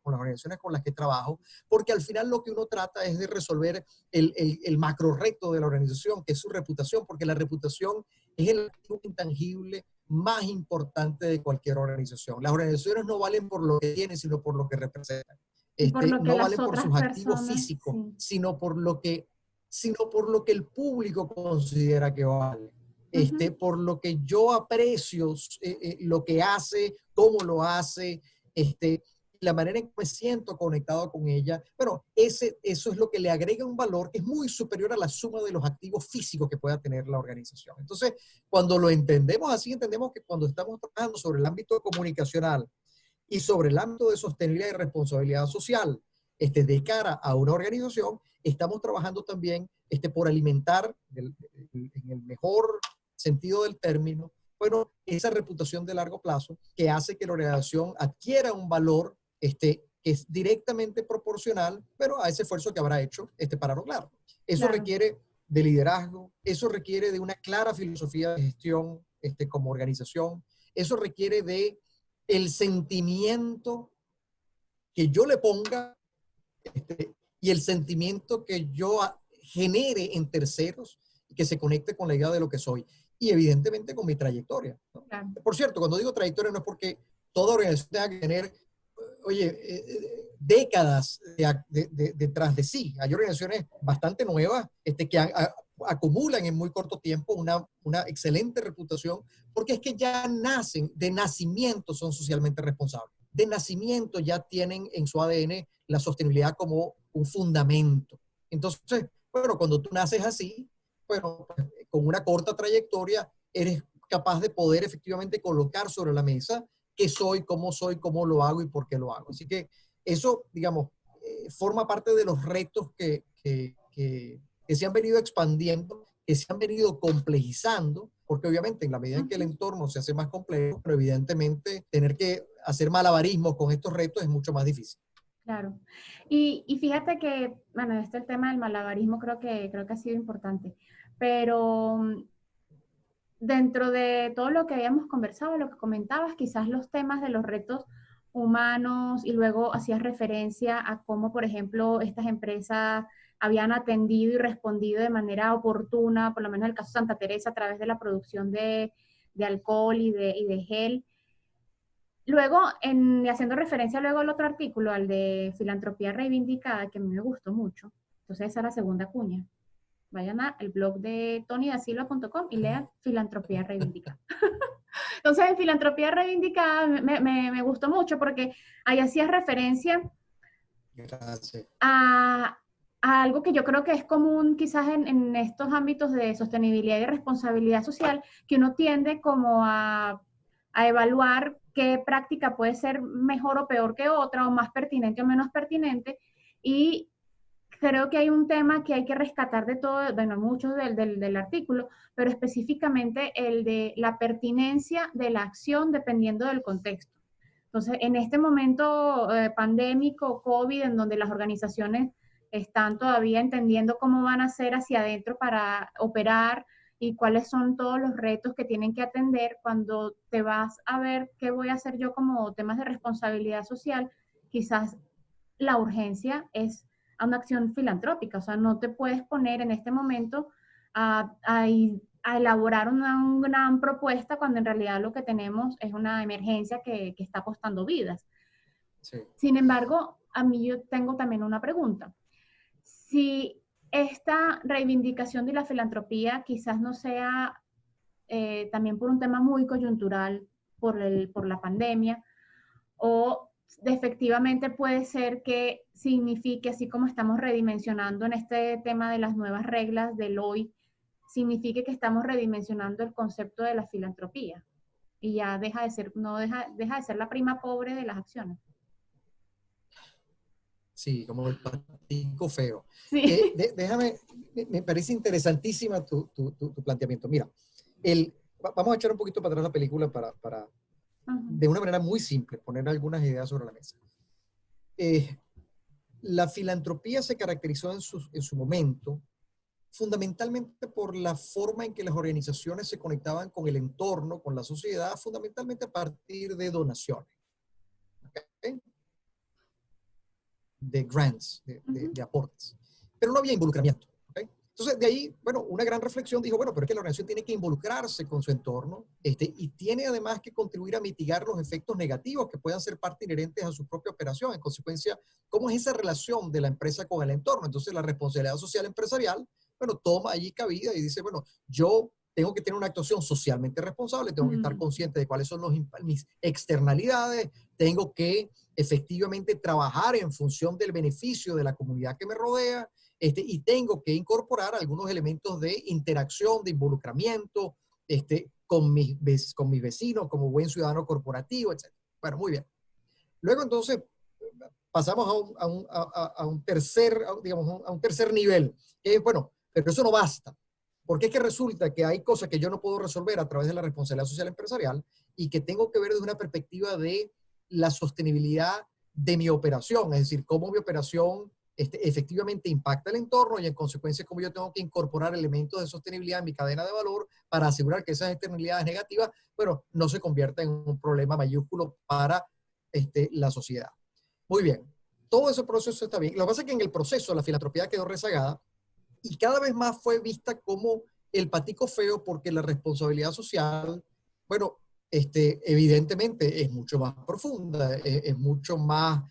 con las organizaciones con las que trabajo, porque al final lo que uno trata es de resolver el macro reto de la organización, que es su reputación, porque la reputación es el activo intangible más importante de cualquier organización. Las organizaciones no valen por lo que tienen, sino por lo que representan. Por lo que No las valen por otras sus activos personas, físicos, sino por lo que el público considera que vale. Por lo que yo aprecio lo que hace, cómo lo hace, la manera en que me siento conectado con ella. Bueno, eso es lo que le agrega un valor que es muy superior a la suma de los activos físicos que pueda tener la organización. Entonces, cuando lo entendemos así, entendemos que cuando estamos trabajando sobre el ámbito comunicacional y sobre el ámbito de sostenibilidad y responsabilidad social, de cara a una organización, estamos trabajando también por alimentar, en el mejor sentido del término, bueno, esa reputación de largo plazo que hace que la organización adquiera un valor que es directamente proporcional, pero a ese esfuerzo que habrá hecho para lograrlo. Eso requiere de liderazgo, eso requiere de una clara filosofía de gestión como organización, eso requiere de el sentimiento que yo le ponga y el sentimiento que yo genere en terceros y que se conecte con la idea de lo que soy y evidentemente con mi trayectoria, ¿no? Por cierto, cuando digo trayectoria no es porque toda organización tenga que tener, décadas detrás de sí. Hay organizaciones bastante nuevas que acumulan en muy corto tiempo una excelente reputación porque es que ya nacen, de nacimiento son socialmente responsables. De nacimiento ya tienen en su ADN la sostenibilidad como un fundamento. Entonces, bueno, cuando tú naces así, bueno, con una corta trayectoria, eres capaz de poder efectivamente colocar sobre la mesa qué soy, cómo lo hago y por qué lo hago. Así que eso, digamos, forma parte de los retos que se han venido expandiendo, que se han venido complejizando, porque obviamente en la medida en que el entorno se hace más complejo, pero evidentemente tener que hacer malabarismos con estos retos es mucho más difícil. Claro. Y fíjate que, bueno, el tema del malabarismo creo que ha sido importante, pero dentro de todo lo que habíamos conversado, lo que comentabas, quizás los temas de los retos humanos y luego hacías referencia a cómo, por ejemplo, estas empresas habían atendido y respondido de manera oportuna, por lo menos en el caso de Santa Teresa, a través de la producción de alcohol y de gel. Luego, haciendo referencia luego al otro artículo, al de filantropía reivindicada, que a mí me gustó mucho, entonces esa es la segunda cuña. Vayan al blog de tonydasilva.com y lean filantropía reivindicada. Entonces, en filantropía reivindicada me gustó mucho porque ahí hacías referencia Gracias. a algo que yo creo que es común quizás en estos ámbitos de sostenibilidad y responsabilidad social, que uno tiende como a evaluar qué práctica puede ser mejor o peor que otra, o más pertinente o menos pertinente, y creo que hay un tema que hay que rescatar de todo, bueno, muchos del artículo, pero específicamente el de la pertinencia de la acción dependiendo del contexto. Entonces, en este momento pandémico, COVID, en donde las organizaciones están todavía entendiendo cómo van a hacer hacia adentro para operar y cuáles son todos los retos que tienen que atender, cuando te vas a ver qué voy a hacer yo como temas de responsabilidad social, quizás la urgencia es a una acción filantrópica. O sea, no te puedes poner en este momento a elaborar una gran propuesta cuando en realidad lo que tenemos es una emergencia que está costando vidas. Sí. Sin embargo, a mí yo tengo también una pregunta. Si esta reivindicación de la filantropía quizás no sea también por un tema muy coyuntural, por la pandemia, o efectivamente puede ser que signifique, así como estamos redimensionando en este tema de las nuevas reglas del hoy, signifique que estamos redimensionando el concepto de la filantropía y ya deja de ser, no deja, deja de ser la prima pobre de las acciones. Sí, como el patico feo. Sí. Déjame, me parece interesantísima tu planteamiento. Mira, vamos a echar un poquito para atrás la película para de una manera muy simple, poner algunas ideas sobre la mesa. La filantropía se caracterizó en su momento fundamentalmente por la forma en que las organizaciones se conectaban con el entorno, con la sociedad, fundamentalmente a partir de donaciones, ¿okay? De grants, de aportes. Pero no había involucramiento. ¿Okay? Entonces, de ahí, bueno, una gran reflexión dijo, bueno, pero es que la organización tiene que involucrarse con su entorno y tiene además que contribuir a mitigar los efectos negativos que puedan ser parte inherentes a su propia operación. En consecuencia, ¿cómo es esa relación de la empresa con el entorno? Entonces, la responsabilidad social empresarial, bueno, toma allí cabida y dice, bueno, yo tengo que tener una actuación socialmente responsable, tengo que estar consciente de cuáles son mis externalidades, tengo que efectivamente trabajar en función del beneficio de la comunidad que me rodea, y tengo que incorporar algunos elementos de interacción, de involucramiento con mis vecinos, como buen ciudadano corporativo, etc. Bueno, muy bien. Luego entonces pasamos a un tercer nivel, que es, bueno, pero eso no basta. Porque es que resulta que hay cosas que yo no puedo resolver a través de la responsabilidad social empresarial y que tengo que ver desde una perspectiva de la sostenibilidad de mi operación, es decir, cómo mi operación efectivamente impacta el entorno y en consecuencia cómo yo tengo que incorporar elementos de sostenibilidad en mi cadena de valor para asegurar que esas externalidades negativas, bueno, no se conviertan en un problema mayúsculo para la sociedad. Muy bien, todo ese proceso está bien. Lo que pasa es que en el proceso la filantropía quedó rezagada y cada vez más fue vista como el patico feo porque la responsabilidad social, bueno, evidentemente es mucho más profunda, es mucho más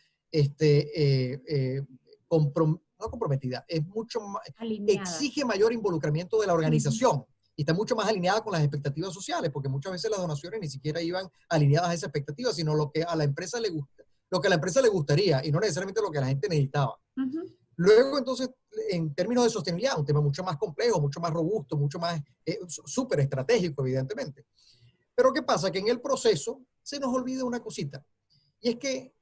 no comprometida, es mucho más, Alineada. exige mayor involucramiento de la organización y está mucho más alineada con las expectativas sociales, porque muchas veces las donaciones ni siquiera iban alineadas a esa expectativa, sino lo que a la empresa le gusta, lo que a la empresa le gustaría y no necesariamente lo que la gente necesitaba. Luego, entonces, en términos de sostenibilidad, un tema mucho más complejo, mucho más robusto, mucho más súper estratégico, evidentemente. Pero ¿qué pasa? Que en el proceso se nos olvida una cosita. Y es que,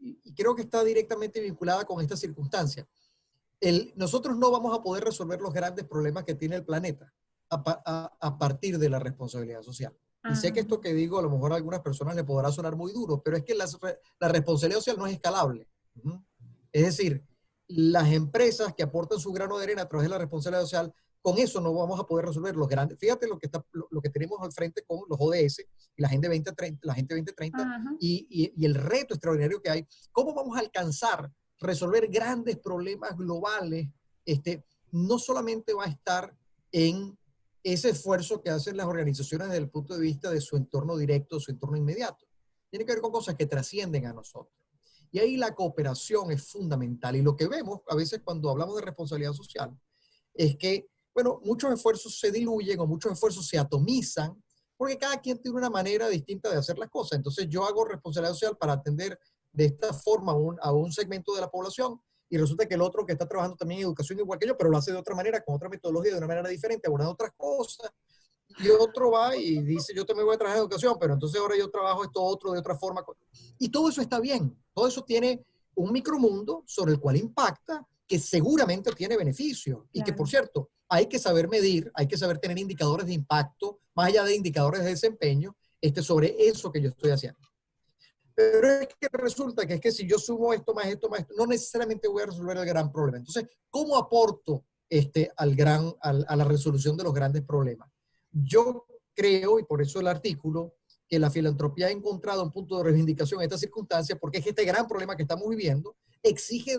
y creo que está directamente vinculada con esta circunstancia, nosotros no vamos a poder resolver los grandes problemas que tiene el planeta a partir de la responsabilidad social. Y sé que esto que digo a lo mejor a algunas personas le podrá sonar muy duro, pero es que la responsabilidad social no es escalable. Es decir, las empresas que aportan su grano de arena a través de la responsabilidad social, con eso no vamos a poder resolver los grandes. Fíjate lo que tenemos al frente con los ODS y la Agenda 2030, la Agenda 2030 y el reto extraordinario que hay. ¿Cómo vamos a alcanzar resolver grandes problemas globales? No solamente va a estar en ese esfuerzo que hacen las organizaciones desde el punto de vista de su entorno directo, su entorno inmediato, tiene que ver con cosas que trascienden a nosotros. Y ahí la cooperación es fundamental. Y lo que vemos a veces cuando hablamos de responsabilidad social es que, bueno, muchos esfuerzos se diluyen o muchos esfuerzos se atomizan porque cada quien tiene una manera distinta de hacer las cosas. Entonces yo hago responsabilidad social para atender de esta forma a un segmento de la población y resulta que el otro que está trabajando también en educación igual que yo, pero lo hace de otra manera, con otra metodología, de una manera diferente, abordando otras cosas. Y otro va y dice, yo también voy a trabajar en educación, pero entonces ahora yo trabajo esto otro de otra forma. Y todo eso está bien. Todo eso tiene un micromundo sobre el cual impacta, que seguramente tiene beneficio. Y que, por cierto, hay que saber medir, hay que saber tener indicadores de impacto, más allá de indicadores de desempeño, sobre eso que yo estoy haciendo. Pero es que resulta que es que si yo sumo esto más esto más esto, no necesariamente voy a resolver el gran problema. Entonces, ¿cómo aporto a la resolución de los grandes problemas? Yo creo, y por eso el artículo, que la filantropía ha encontrado un punto de reivindicación en esta circunstancia, porque es que este gran problema que estamos viviendo exige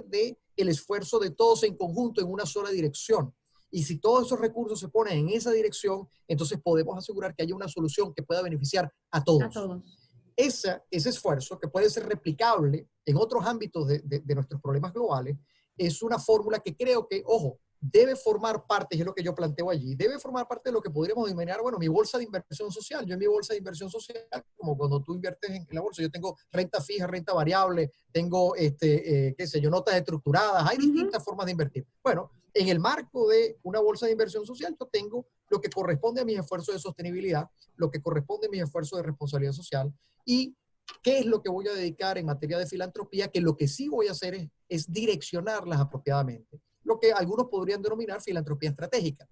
el esfuerzo de todos en conjunto en una sola dirección. Y si todos esos recursos se ponen en esa dirección, entonces podemos asegurar que haya una solución que pueda beneficiar a todos. A todos. Ese esfuerzo, que puede ser replicable en otros ámbitos de nuestros problemas globales, es una fórmula que creo que, ojo, debe formar parte, y es lo que yo planteo allí, debe formar parte de lo que podríamos denominar, bueno, mi bolsa de inversión social. Yo en mi bolsa de inversión social, como cuando tú inviertes en la bolsa, yo tengo renta fija, renta variable, tengo, qué sé yo, notas estructuradas, hay distintas formas de invertir. Bueno, en el marco de una bolsa de inversión social, yo tengo lo que corresponde a mis esfuerzos de sostenibilidad, lo que corresponde a mis esfuerzos de responsabilidad social y qué es lo que voy a dedicar en materia de filantropía, que lo que sí voy a hacer es direccionarlas apropiadamente. Lo que algunos podrían denominar filantropía estratégica.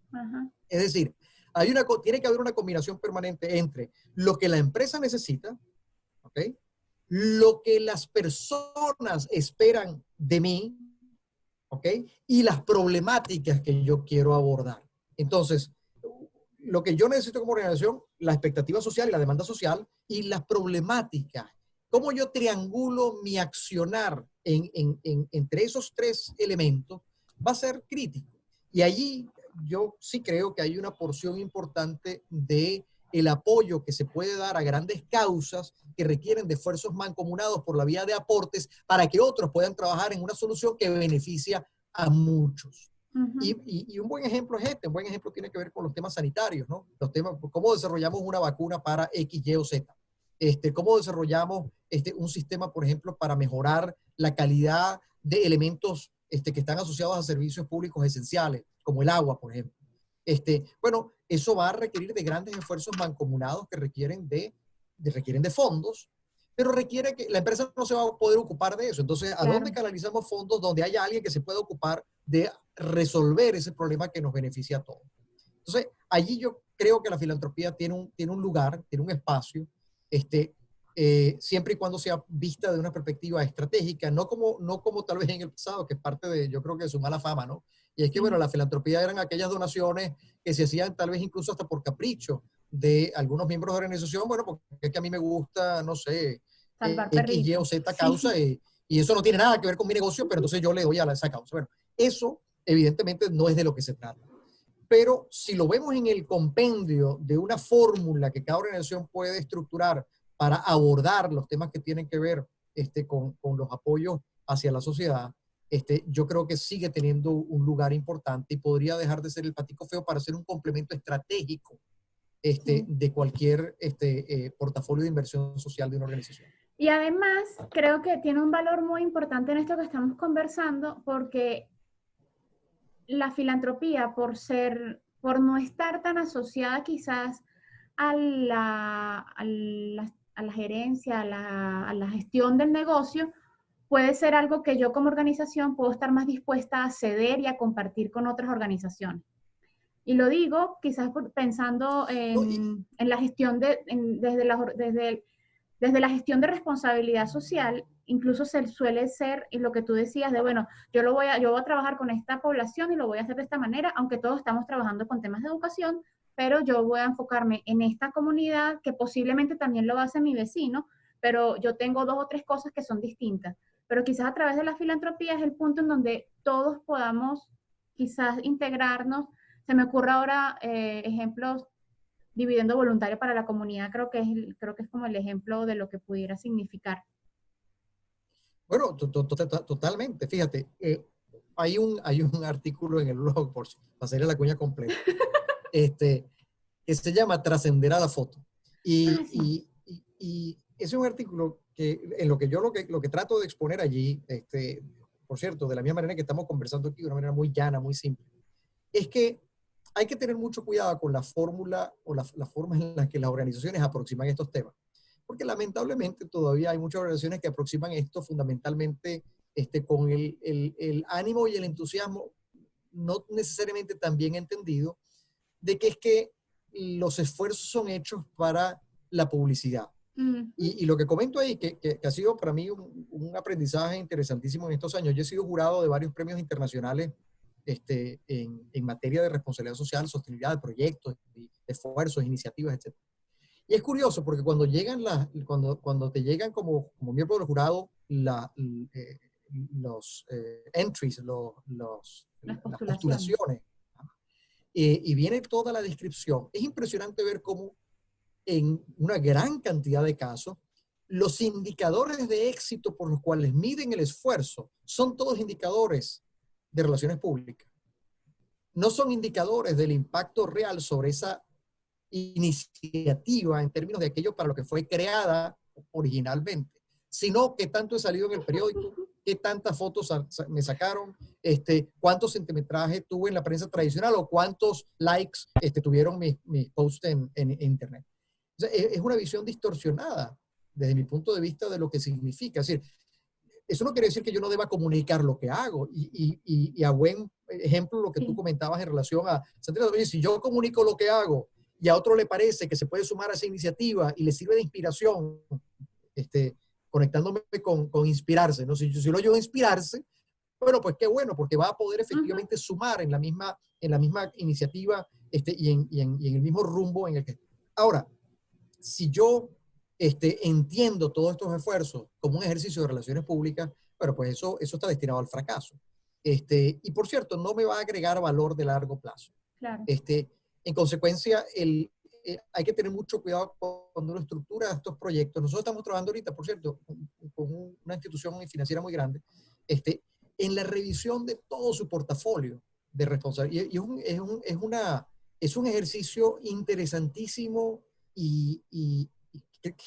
Es decir, tiene que haber una combinación permanente entre lo que la empresa necesita, ¿ok?, lo que las personas esperan de mí, ¿ok?, y las problemáticas que yo quiero abordar. Entonces, lo que yo necesito como organización, la expectativa social y la demanda social y las problemáticas. ¿Cómo yo triangulo mi accionar entre esos tres elementos? Va a ser crítico. Y allí yo sí creo que hay una porción importante de el apoyo que se puede dar a grandes causas que requieren de esfuerzos mancomunados por la vía de aportes para que otros puedan trabajar en una solución que beneficia a muchos. Y un buen ejemplo es un buen ejemplo tiene que ver con los temas sanitarios, ¿no? Los temas, cómo desarrollamos una vacuna para X, Y o Z. Cómo desarrollamos un sistema, por ejemplo, para mejorar la calidad de elementos que están asociados a servicios públicos esenciales, como el agua, por ejemplo. Bueno, eso va a requerir de grandes esfuerzos mancomunados que requieren de fondos, pero requiere que la empresa no se va a poder ocupar de eso. Entonces, ¿a dónde canalizamos fondos donde haya alguien que se pueda ocupar de resolver ese problema que nos beneficia a todos? Entonces, allí yo creo que la filantropía tiene un lugar, tiene un espacio, siempre y cuando sea vista de una perspectiva estratégica, no como tal vez en el pasado, que es parte de, yo creo que de su mala fama, ¿no? Y es que, bueno, la filantropía eran aquellas donaciones que se hacían tal vez incluso hasta por capricho de algunos miembros de la organización, bueno, porque es que a mí me gusta, no sé, X, Y o Z causa, y eso no tiene nada que ver con mi negocio, pero entonces yo le doy a esa causa. Bueno, eso evidentemente no es de lo que se trata. Pero si lo vemos en el compendio de una fórmula que cada organización puede estructurar para abordar los temas que tienen que ver con los apoyos hacia la sociedad, yo creo que sigue teniendo un lugar importante y podría dejar de ser el patico feo para ser un complemento estratégico de cualquier portafolio de inversión social de una organización. Y además, creo que tiene un valor muy importante en esto que estamos conversando, porque la filantropía, por no estar tan asociada quizás a la gerencia, a la gestión del negocio, puede ser algo que yo como organización puedo estar más dispuesta a ceder y a compartir con otras organizaciones. Y lo digo quizás pensando en la gestión desde la gestión de responsabilidad social. Incluso se suele ser, y lo que tú decías de, bueno, yo voy a trabajar con esta población y lo voy a hacer de esta manera, aunque todos estamos trabajando con temas de educación, pero yo voy a enfocarme en esta comunidad que posiblemente también lo hace mi vecino, pero yo tengo 2 o 3 cosas que son distintas. Pero quizás a través de la filantropía es el punto en donde todos podamos quizás integrarnos. Se me ocurre ahora ejemplos dividendo voluntario para la comunidad, creo que es como el ejemplo de lo que pudiera significar. Bueno, totalmente. Fíjate, hay un artículo en el blog, para hacerle la cuña completa, que se llama Trascender a la foto. Ah, sí. Y ese es un artículo que en lo que yo lo que trato de exponer allí, por cierto, de la misma manera que estamos conversando aquí, de una manera muy llana, muy simple, es que hay que tener mucho cuidado con la fórmula o la forma en la que las organizaciones aproximan estos temas. Porque lamentablemente todavía hay muchas organizaciones que aproximan esto fundamentalmente con el ánimo y el entusiasmo no necesariamente tan bien entendido de que es que los esfuerzos son hechos para la publicidad. Uh-huh. Y lo que comento ahí, que ha sido para mí un aprendizaje interesantísimo en estos años, yo he sido jurado de varios premios internacionales en materia de responsabilidad social, sostenibilidad de proyectos, esfuerzos, iniciativas, etc. Y es curioso porque cuando te llegan como miembro del jurado los entries, Las las postulaciones. postulaciones, y viene toda la descripción, es impresionante ver cómo en una gran cantidad de casos, los indicadores de éxito por los cuales miden el esfuerzo son todos indicadores de relaciones públicas. No son indicadores del impacto real sobre esa iniciativa en términos de aquello para lo que fue creada originalmente, sino que tanto he salido en el periódico, qué tantas fotos me sacaron, cuántos centimetrajes tuve en la prensa tradicional o cuántos likes tuvieron mis posts en internet. O sea, es una visión distorsionada desde mi punto de vista de lo que significa. Es decir, eso no quiere decir que yo no deba comunicar lo que hago. Y a buen ejemplo, lo que tú comentabas en relación a, oye, si yo comunico lo que hago y a otro le parece que se puede sumar a esa iniciativa y le sirve de inspiración, conectándome con inspirarse, ¿no? Si lo ayudo a inspirarse, bueno, pues qué bueno, porque va a poder efectivamente sumar en la misma iniciativa y en el mismo rumbo en el que... Ahora, si yo entiendo todos estos esfuerzos como un ejercicio de relaciones públicas, bueno, pues eso está destinado al fracaso. Y por cierto, no me va a agregar valor de largo plazo. Claro. En consecuencia, hay que tener mucho cuidado cuando uno estructura estos proyectos. Nosotros estamos trabajando ahorita, por cierto, con una institución financiera muy grande, en la revisión de todo su portafolio de responsabilidad. Y es un ejercicio interesantísimo y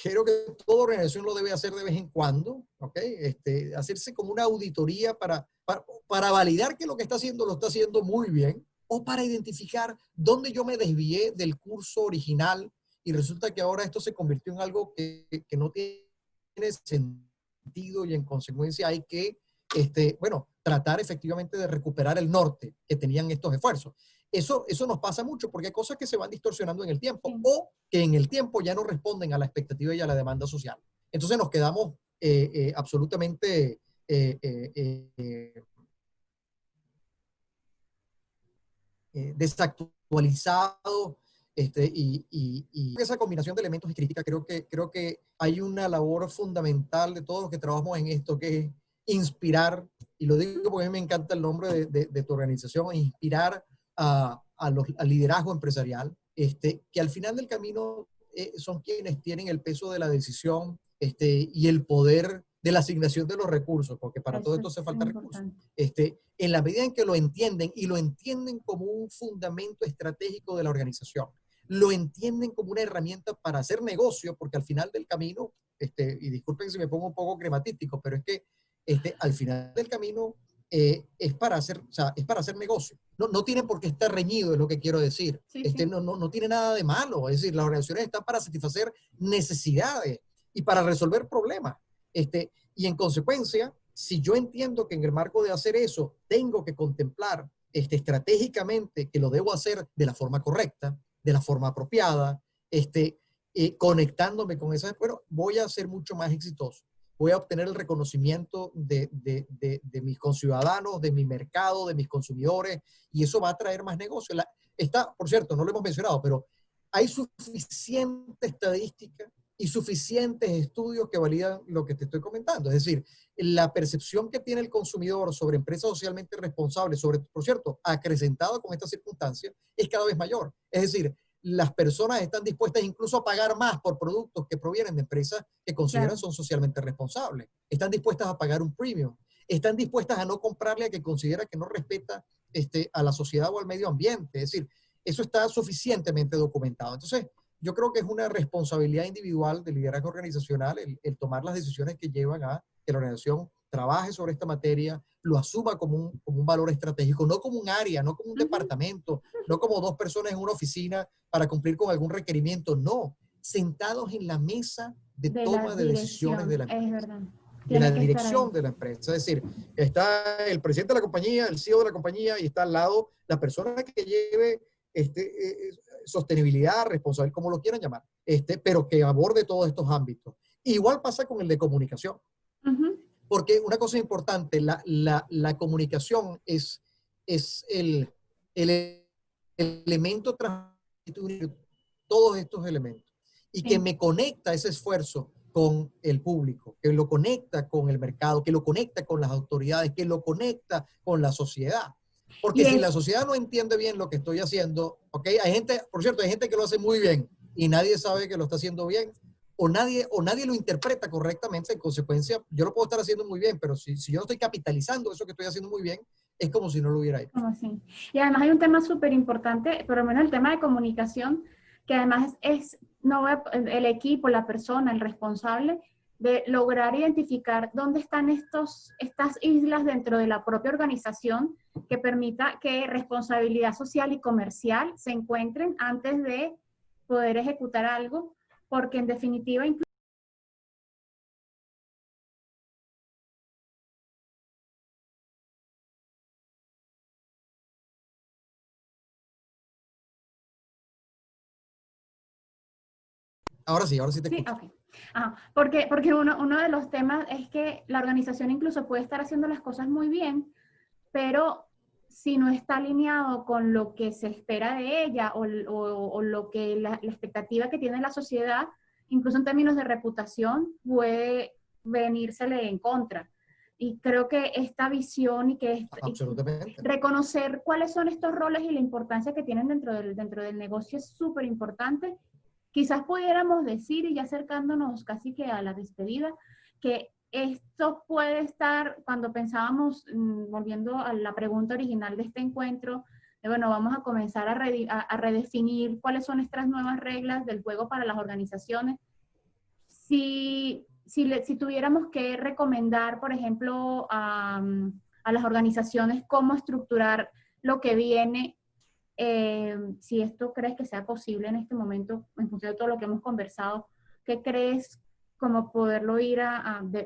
creo que toda organización lo debe hacer de vez en cuando, ¿ok? Hacerse como una auditoría para validar que lo que está haciendo lo está haciendo muy bien, o para identificar dónde yo me desvié del curso original y resulta que ahora esto se convirtió en algo que no tiene sentido y en consecuencia hay que, bueno, tratar efectivamente de recuperar el norte que tenían estos esfuerzos. Eso nos pasa mucho porque hay cosas que se van distorsionando en el tiempo o que en el tiempo ya no responden a la expectativa y a la demanda social. Entonces nos quedamos absolutamente desactualizado, y esa combinación de elementos es crítica. Creo que hay una labor fundamental de todos los que trabajamos en esto, que es inspirar, y lo digo porque a mí me encanta el nombre de tu organización, inspirar al liderazgo empresarial, que al final del camino son quienes tienen el peso de la decisión y el poder de la asignación de los recursos, porque para todo esto hace falta recursos. En la medida en que lo entienden y lo entienden como un fundamento estratégico de la organización, lo entienden como una herramienta para hacer negocio, porque al final del camino, y disculpen si me pongo un poco crematístico, pero es que al final del camino es para hacer negocio. No tiene por qué estar reñido, es lo que quiero decir. Sí, sí. No tiene nada de malo. Es decir, las organizaciones están para satisfacer necesidades y para resolver problemas. Y en consecuencia, si yo entiendo que en el marco de hacer eso tengo que contemplar estratégicamente que lo debo hacer de la forma correcta, de la forma apropiada, conectándome con esas, bueno, voy a ser mucho más exitoso. Voy a obtener el reconocimiento de mis conciudadanos, de mi mercado, de mis consumidores, y eso va a traer más negocio. Por cierto, no lo hemos mencionado, pero hay suficiente estadística y suficientes estudios que validan lo que te estoy comentando. Es decir, la percepción que tiene el consumidor sobre empresas socialmente responsables, por cierto, acrecentada con esta circunstancia, es cada vez mayor. Es decir, las personas están dispuestas incluso a pagar más por productos que provienen de empresas que consideran Claro. son socialmente responsables. Están dispuestas a pagar un premium. Están dispuestas a no comprarle a que considera que no respeta a la sociedad o al medio ambiente. Es decir, eso está suficientemente documentado. Entonces, yo creo que es una responsabilidad individual del liderazgo organizacional el tomar las decisiones que llevan a que la organización trabaje sobre esta materia, lo asuma como un valor estratégico, no como un área, no como un departamento, no como dos personas en una oficina para cumplir con algún requerimiento, no, sentados en la mesa de De la toma de decisiones de dirección, la es empresa, verdad. de la Tiene que estar dirección ahí. de la empresa. Es decir, está el presidente de la compañía, el CEO de la compañía y está al lado la persona que lleve sostenibilidad, responsabilidad, como lo quieran llamar, pero que aborde todos estos ámbitos. Igual pasa con el de comunicación. Ujú. Porque una cosa importante, la comunicación es el elemento transitorio de todos estos elementos y que Sí. me conecta ese esfuerzo con el público, que lo conecta con el mercado, que lo conecta con las autoridades, que lo conecta con la sociedad. Porque Y si la es, sociedad no entiende bien lo que estoy haciendo, ¿ok? Hay gente, por cierto, hay gente que lo hace muy bien y nadie sabe que lo está haciendo bien, o nadie lo interpreta correctamente. En consecuencia, yo lo puedo estar haciendo muy bien, pero si yo no estoy capitalizando eso que estoy haciendo muy bien, es como si no lo hubiera hecho. como así. Y además hay un tema súper importante, por lo menos el tema de comunicación, que además no el equipo, la persona, el responsable de lograr identificar dónde están estas islas dentro de la propia organización que permita que responsabilidad social y comercial se encuentren antes de poder ejecutar algo, porque en definitiva Ahora sí te sí, escucho. ok. Ajá. Porque uno de los temas es que la organización incluso puede estar haciendo las cosas muy bien, pero si no está alineado con lo que se espera de ella o lo que la expectativa que tiene la sociedad, incluso en términos de reputación, puede venírsele en contra. Y creo que esta visión y Absolutamente. reconocer cuáles son estos roles y la importancia que tienen dentro del negocio es súper importante. Quizás pudiéramos decir, y ya acercándonos casi que a la despedida, que esto puede estar, cuando pensábamos, volviendo a la pregunta original de este encuentro, bueno, vamos a comenzar a redefinir cuáles son estas nuevas reglas del juego para las organizaciones. Si tuviéramos que recomendar, por ejemplo, a las organizaciones cómo estructurar lo que viene, si esto crees que sea posible en este momento, en función de todo lo que hemos conversado, ¿qué crees como poderlo ir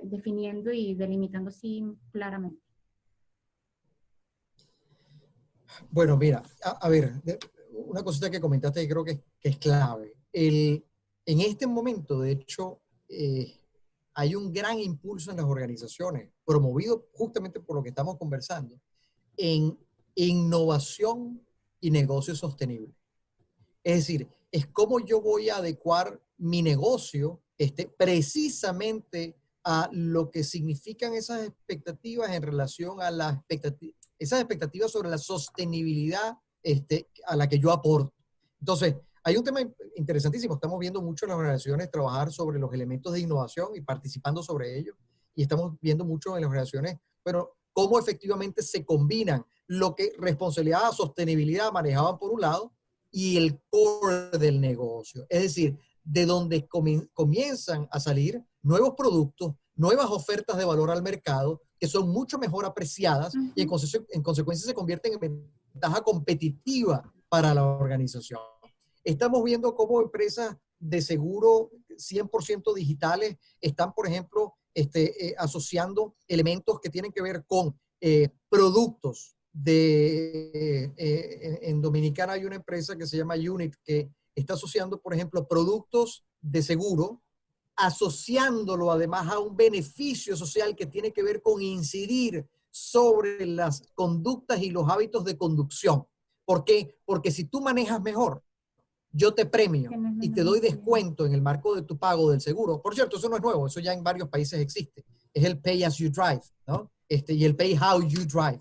definiendo y delimitando así claramente? Bueno, mira, a ver, una cosita que comentaste que creo que es clave. En este momento, de hecho, hay un gran impulso en las organizaciones, promovido justamente por lo que estamos conversando, en innovación y negocio sostenible. Es decir, es cómo yo voy a adecuar mi negocio precisamente a lo que significan esas expectativas en relación a esas expectativas sobre la sostenibilidad a la que yo aporto. Entonces, hay un tema interesantísimo. Estamos viendo mucho en las organizaciones trabajar sobre los elementos de innovación y participando sobre ellos. Y estamos viendo mucho en las organizaciones, pero cómo efectivamente se combinan lo que responsabilidad, sostenibilidad manejaban por un lado y el core del negocio. Es decir, de donde comienzan a salir nuevos productos, nuevas ofertas de valor al mercado que son mucho mejor apreciadas y Uh-huh. en consecuencia se convierten en ventaja competitiva para la organización. Estamos viendo cómo empresas de seguro 100% digitales están, por ejemplo, asociando elementos que tienen que ver con productos en Dominicana hay una empresa que se llama Unit que está asociando, por ejemplo, productos de seguro, asociándolo además a un beneficio social que tiene que ver con incidir sobre las conductas y los hábitos de conducción. ¿Por qué? Porque si tú manejas mejor, yo te premio Tienes y menos te doy riesgo. descuento en el marco de tu pago del seguro. Por cierto, eso no es nuevo, eso ya en varios países existe. Es el pay as you drive, ¿no? Y el pay how you drive.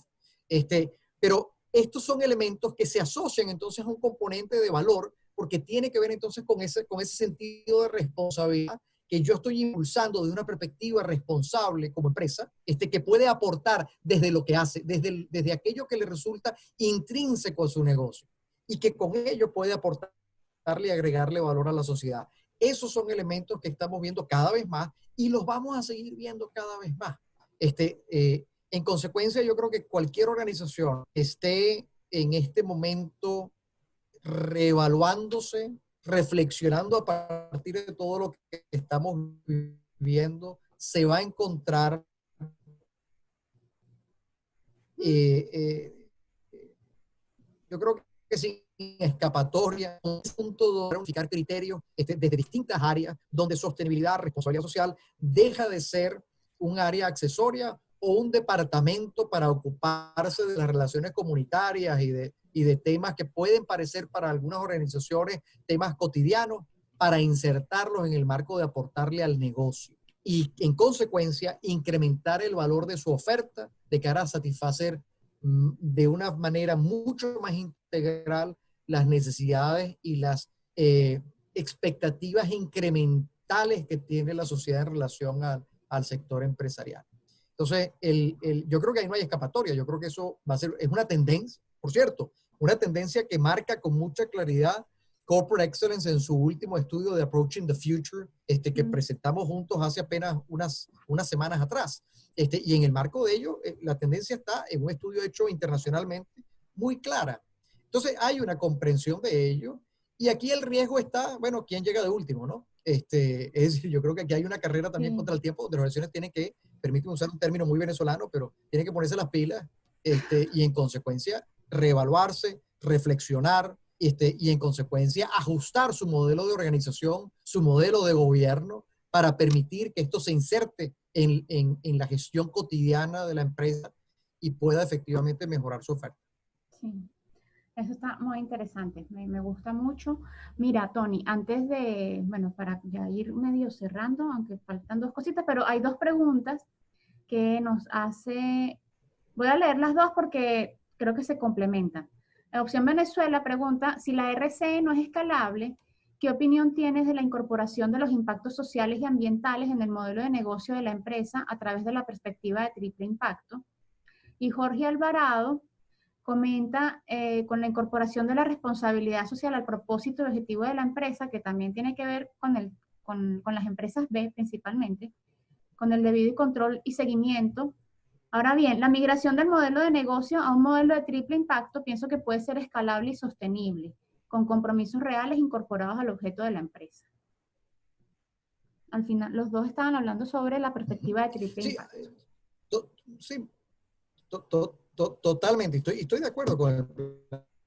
Pero estos son elementos que se asocian entonces a un componente de valor porque tiene que ver entonces con ese sentido de responsabilidad que yo estoy impulsando desde una perspectiva responsable como empresa, que puede aportar desde lo que hace, desde aquello que le resulta intrínseco a su negocio y que con ello puede aportarle y agregarle valor a la sociedad. Esos son elementos que estamos viendo cada vez más y los vamos a seguir viendo cada vez más. En consecuencia, yo creo que cualquier organización que esté en este momento reevaluándose, reflexionando a partir de todo lo que estamos viviendo, se va a encontrar yo creo que sin escapatoria, un punto de unificar criterios desde distintas áreas, donde sostenibilidad, responsabilidad social, deja de ser un área accesoria o un departamento para ocuparse de las relaciones comunitarias y de temas que pueden parecer para algunas organizaciones temas cotidianos, para insertarlos en el marco de aportarle al negocio y, en consecuencia, incrementar el valor de su oferta de cara a satisfacer de una manera mucho más integral las necesidades y las expectativas incrementales que tiene la sociedad en relación al sector empresarial. Entonces, yo creo que ahí no hay escapatoria. Yo creo que eso va a ser, es una tendencia, por cierto, una tendencia que marca con mucha claridad Corporate Excellence en su último estudio de Approaching the Future, que presentamos juntos hace apenas unas semanas atrás. Y en el marco de ello, la tendencia está en un estudio hecho internacionalmente muy clara. Entonces, hay una comprensión de ello. Y aquí el riesgo está, bueno, ¿quién llega de último, no? Es decir, yo creo que aquí hay una carrera también contra el tiempo, donde las organizaciones tienen que, permíteme usar un término muy venezolano, pero tienen que ponerse las pilas y en consecuencia reevaluarse, reflexionar, y en consecuencia ajustar su modelo de organización, su modelo de gobierno para permitir que esto se inserte en la gestión cotidiana de la empresa y pueda efectivamente mejorar su oferta. Sí, eso está muy interesante, me gusta mucho. Mira, Tony, antes de, bueno, para ya ir medio cerrando, aunque faltan dos cositas, pero hay dos preguntas que nos hace, voy a leer las dos porque creo que se complementan. La opción Venezuela pregunta, si la RCE no es escalable, ¿qué opinión tienes de la incorporación de los impactos sociales y ambientales en el modelo de negocio de la empresa a través de la perspectiva de triple impacto? Y Jorge Alvarado comenta con la incorporación de la responsabilidad social al propósito y objetivo de la empresa, que también tiene que ver con las empresas B principalmente, con el debido control y seguimiento. Ahora bien, la migración del modelo de negocio a un modelo de triple impacto pienso que puede ser escalable y sostenible, con compromisos reales incorporados al objeto de la empresa. Al final, los dos estaban hablando sobre la perspectiva de triple impacto. Sí, totalmente. Estoy de acuerdo con el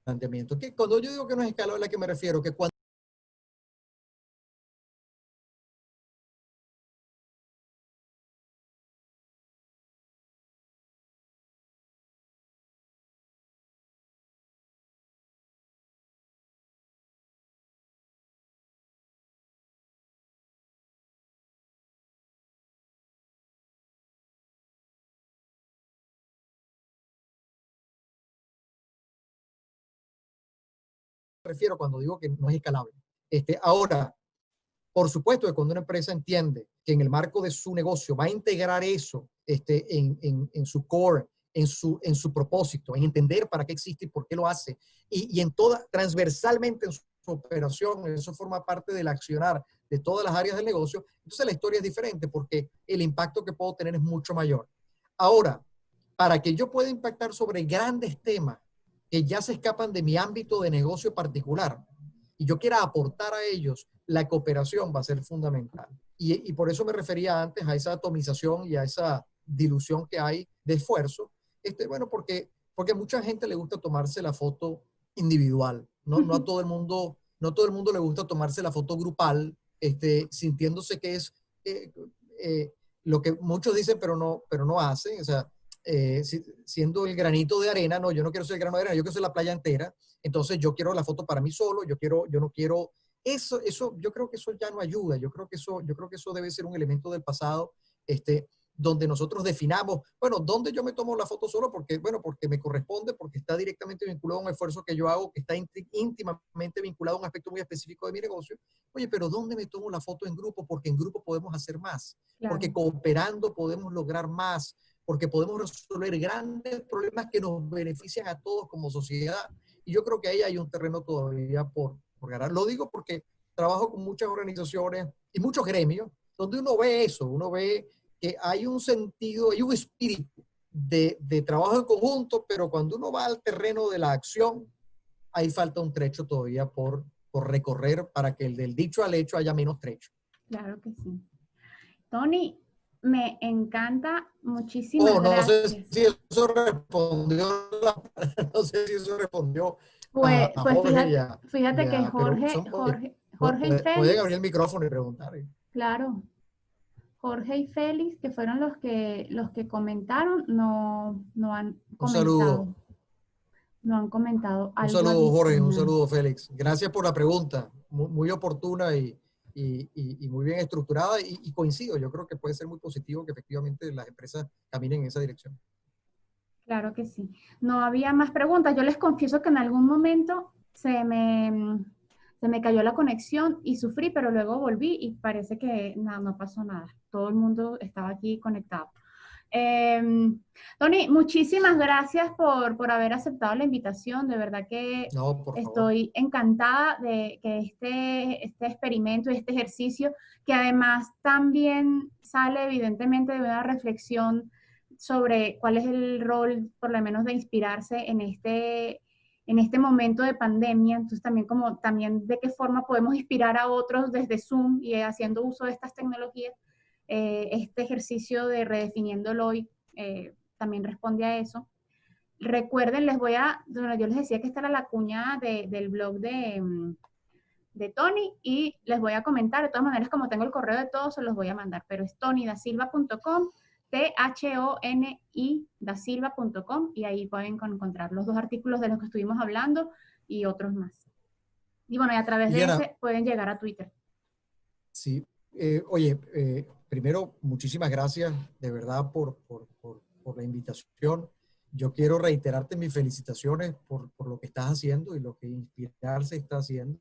planteamiento. Que cuando yo digo que no es escalable, ¿a qué me refiero? Que cuando me refiero cuando digo que no es escalable. Ahora, por supuesto que cuando una empresa entiende que en el marco de su negocio va a integrar eso en su core, en su propósito, en entender para qué existe y por qué lo hace, y en toda, transversalmente en su operación, eso forma parte del accionar de todas las áreas del negocio, entonces la historia es diferente porque el impacto que puedo tener es mucho mayor. Ahora, para que yo pueda impactar sobre grandes temas que ya se escapan de mi ámbito de negocio particular, y yo quiera aportar a ellos, la cooperación va a ser fundamental. Y por eso me refería antes a esa atomización y a esa dilución que hay de esfuerzo. Bueno, porque a mucha gente le gusta tomarse la foto individual. No a todo el mundo, no todo el mundo le gusta tomarse la foto grupal, sintiéndose que es lo que muchos dicen, pero no hacen. O sea, siendo el granito de arena, no, yo no quiero ser el grano de arena, yo quiero ser la playa entera. Entonces yo quiero la foto para mí solo, yo no quiero eso, yo creo que eso ya no ayuda, yo creo que eso debe ser un elemento del pasado, donde nosotros definamos, bueno, ¿dónde yo me tomo la foto solo? Porque, bueno, porque me corresponde, porque está directamente vinculado a un esfuerzo que yo hago, que está íntimamente vinculado a un aspecto muy específico de mi negocio. Oye, pero ¿dónde me tomo la foto en grupo? Porque en grupo podemos hacer más, porque Claro, cooperando podemos lograr más, porque podemos resolver grandes problemas que nos benefician a todos como sociedad. Y yo creo que ahí hay un terreno todavía por ganar. Lo digo porque trabajo con muchas organizaciones y muchos gremios, donde uno ve eso, uno ve que hay un sentido, hay un espíritu de trabajo en conjunto, pero cuando uno va al terreno de la acción, ahí falta un trecho todavía por recorrer para que el del dicho al hecho haya menos trecho. claro que sí. Tony, me encanta, muchísimas Oh, no sé gracias. si eso respondió, no sé si eso respondió Pues, a pues Jorge fíjate, fíjate que pero Jorge, son, Jorge y pueden abrir Félix, el micrófono y preguntar. claro, Jorge y Félix, que fueron los que comentaron, no han Un comentado, saludo. no han comentado Un algo saludo, Jorge, un adicional. saludo, Félix. Gracias por la pregunta, muy oportuna y muy bien estructurada y coincido, yo creo que puede ser muy positivo que efectivamente las empresas caminen en esa dirección. Claro que sí. No había más preguntas. Yo les confieso que en algún momento se me cayó la conexión y sufrí, pero luego volví y parece que no pasó nada. Todo el mundo estaba aquí conectado. Tony, muchísimas gracias por haber aceptado la invitación. De verdad que No, por favor. estoy encantada de que este experimento y este ejercicio, que además también sale evidentemente de una reflexión sobre cuál es el rol, por lo menos, de inspirarse en este momento de pandemia. Entonces también como también de qué forma podemos inspirar a otros desde Zoom y haciendo uso de estas tecnologías. Este ejercicio de redefiniéndolo hoy también responde a eso. Recuerden, bueno, yo les decía que esta era la cuña del blog de Tony y les voy a comentar, de todas maneras, como tengo el correo de todos, se los voy a mandar, pero es tonydasilva.com, THONI dasilva.com, y ahí pueden encontrar los dos artículos de los que estuvimos hablando y otros más. Y bueno, y a través de Liliana, ese pueden llegar a Twitter. sí, oye, primero, muchísimas gracias de verdad por la invitación. Yo quiero reiterarte mis felicitaciones por lo que estás haciendo y lo que Inspirarse está haciendo.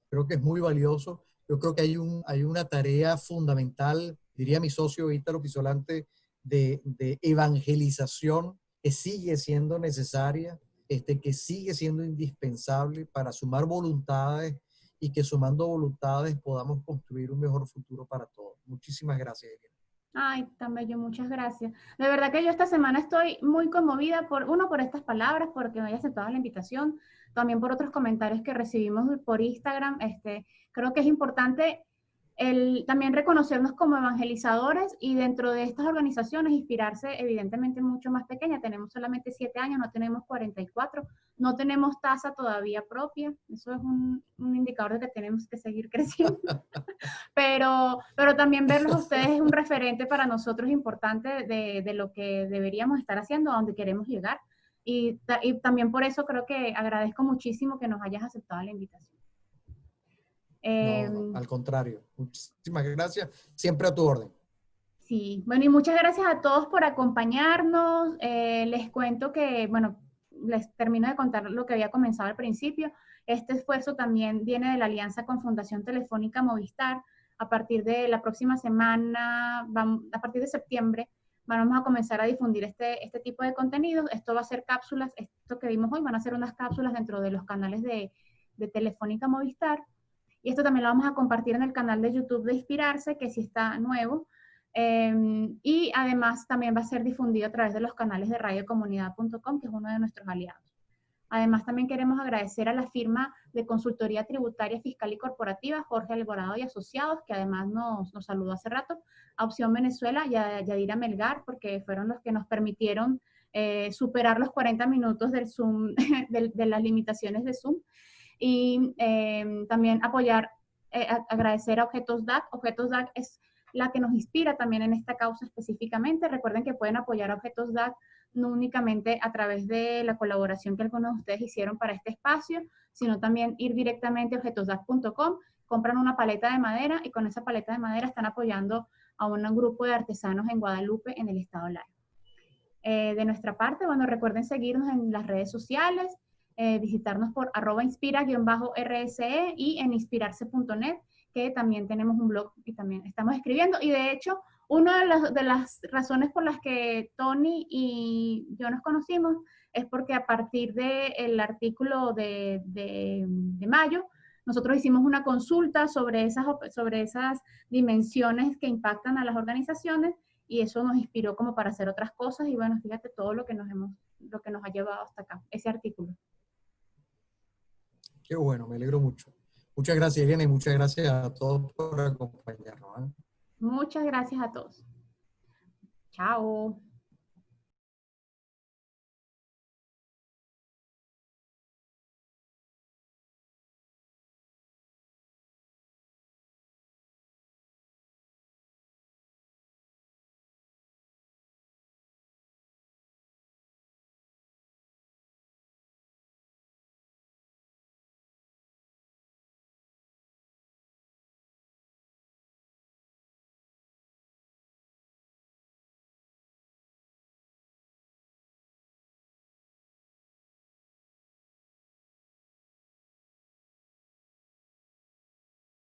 Creo que es muy valioso. Yo creo que hay una tarea fundamental, diría mi socio Ítalo Pisolante, de evangelización que sigue siendo necesaria, que sigue siendo indispensable para sumar voluntades y que sumando voluntades podamos construir un mejor futuro para todos. Muchísimas gracias, Elena. Ay, tan bello, muchas gracias. De verdad que yo esta semana estoy muy conmovida por estas palabras, porque me haya aceptado la invitación, también por otros comentarios que recibimos por Instagram. Creo que es importante también reconocernos como evangelizadores y dentro de estas organizaciones inspirarse evidentemente mucho más pequeña. Tenemos solamente 7 años, no tenemos 44, no tenemos tasa todavía propia. Eso es un indicador de que tenemos que seguir creciendo. Pero también verlos a ustedes es un referente para nosotros importante de lo que deberíamos estar haciendo, a donde queremos llegar. Y también por eso creo que agradezco muchísimo que nos hayas aceptado la invitación. No, no, al contrario. Muchísimas gracias. Siempre a tu orden. Sí, bueno, y muchas gracias a todos por acompañarnos. Les cuento que, bueno, les termino de contar lo que había comenzado al principio. Este esfuerzo también viene de la alianza con Fundación Telefónica Movistar. A partir de la próxima semana, a partir de septiembre, vamos a comenzar a difundir este tipo de contenidos. Esto va a ser cápsulas, esto que vimos hoy, van a ser unas cápsulas dentro de los canales de Telefónica Movistar. Y esto también lo vamos a compartir en el canal de YouTube de Inspirarse, que sí está nuevo. Y además también va a ser difundido a través de los canales de radiocomunidad.com, que es uno de nuestros aliados. Además, también queremos agradecer a la firma de consultoría tributaria, fiscal y corporativa, Jorge Alvarado y Asociados, que además nos saludó hace rato, a Opción Venezuela y a Yadira Melgar, porque fueron los que nos permitieron superar los 40 minutos del Zoom, de las limitaciones de Zoom. Y también agradecer a Objetos DAC. Objetos DAC es la que nos inspira también en esta causa específicamente. Recuerden que pueden apoyar a Objetos DAC no únicamente a través de la colaboración que algunos de ustedes hicieron para este espacio, sino también ir directamente a objetosdac.com, compran una paleta de madera y con esa paleta de madera están apoyando a un grupo de artesanos en Guadalupe, en el estado Lara. De nuestra parte, bueno, recuerden seguirnos en las redes sociales, visitarnos por @inspira_rse y en inspirarse.net, que también tenemos un blog y también estamos escribiendo. Y de hecho, una de las razones por las que Tony y yo nos conocimos es porque a partir del artículo de mayo, nosotros hicimos una consulta sobre esas dimensiones que impactan a las organizaciones y eso nos inspiró como para hacer otras cosas y bueno, fíjate todo lo que nos ha llevado hasta acá, ese artículo. Qué bueno, me alegro mucho. Muchas gracias, Eliana, y muchas gracias a todos por acompañarnos, ¿eh? Muchas gracias a todos. Chao.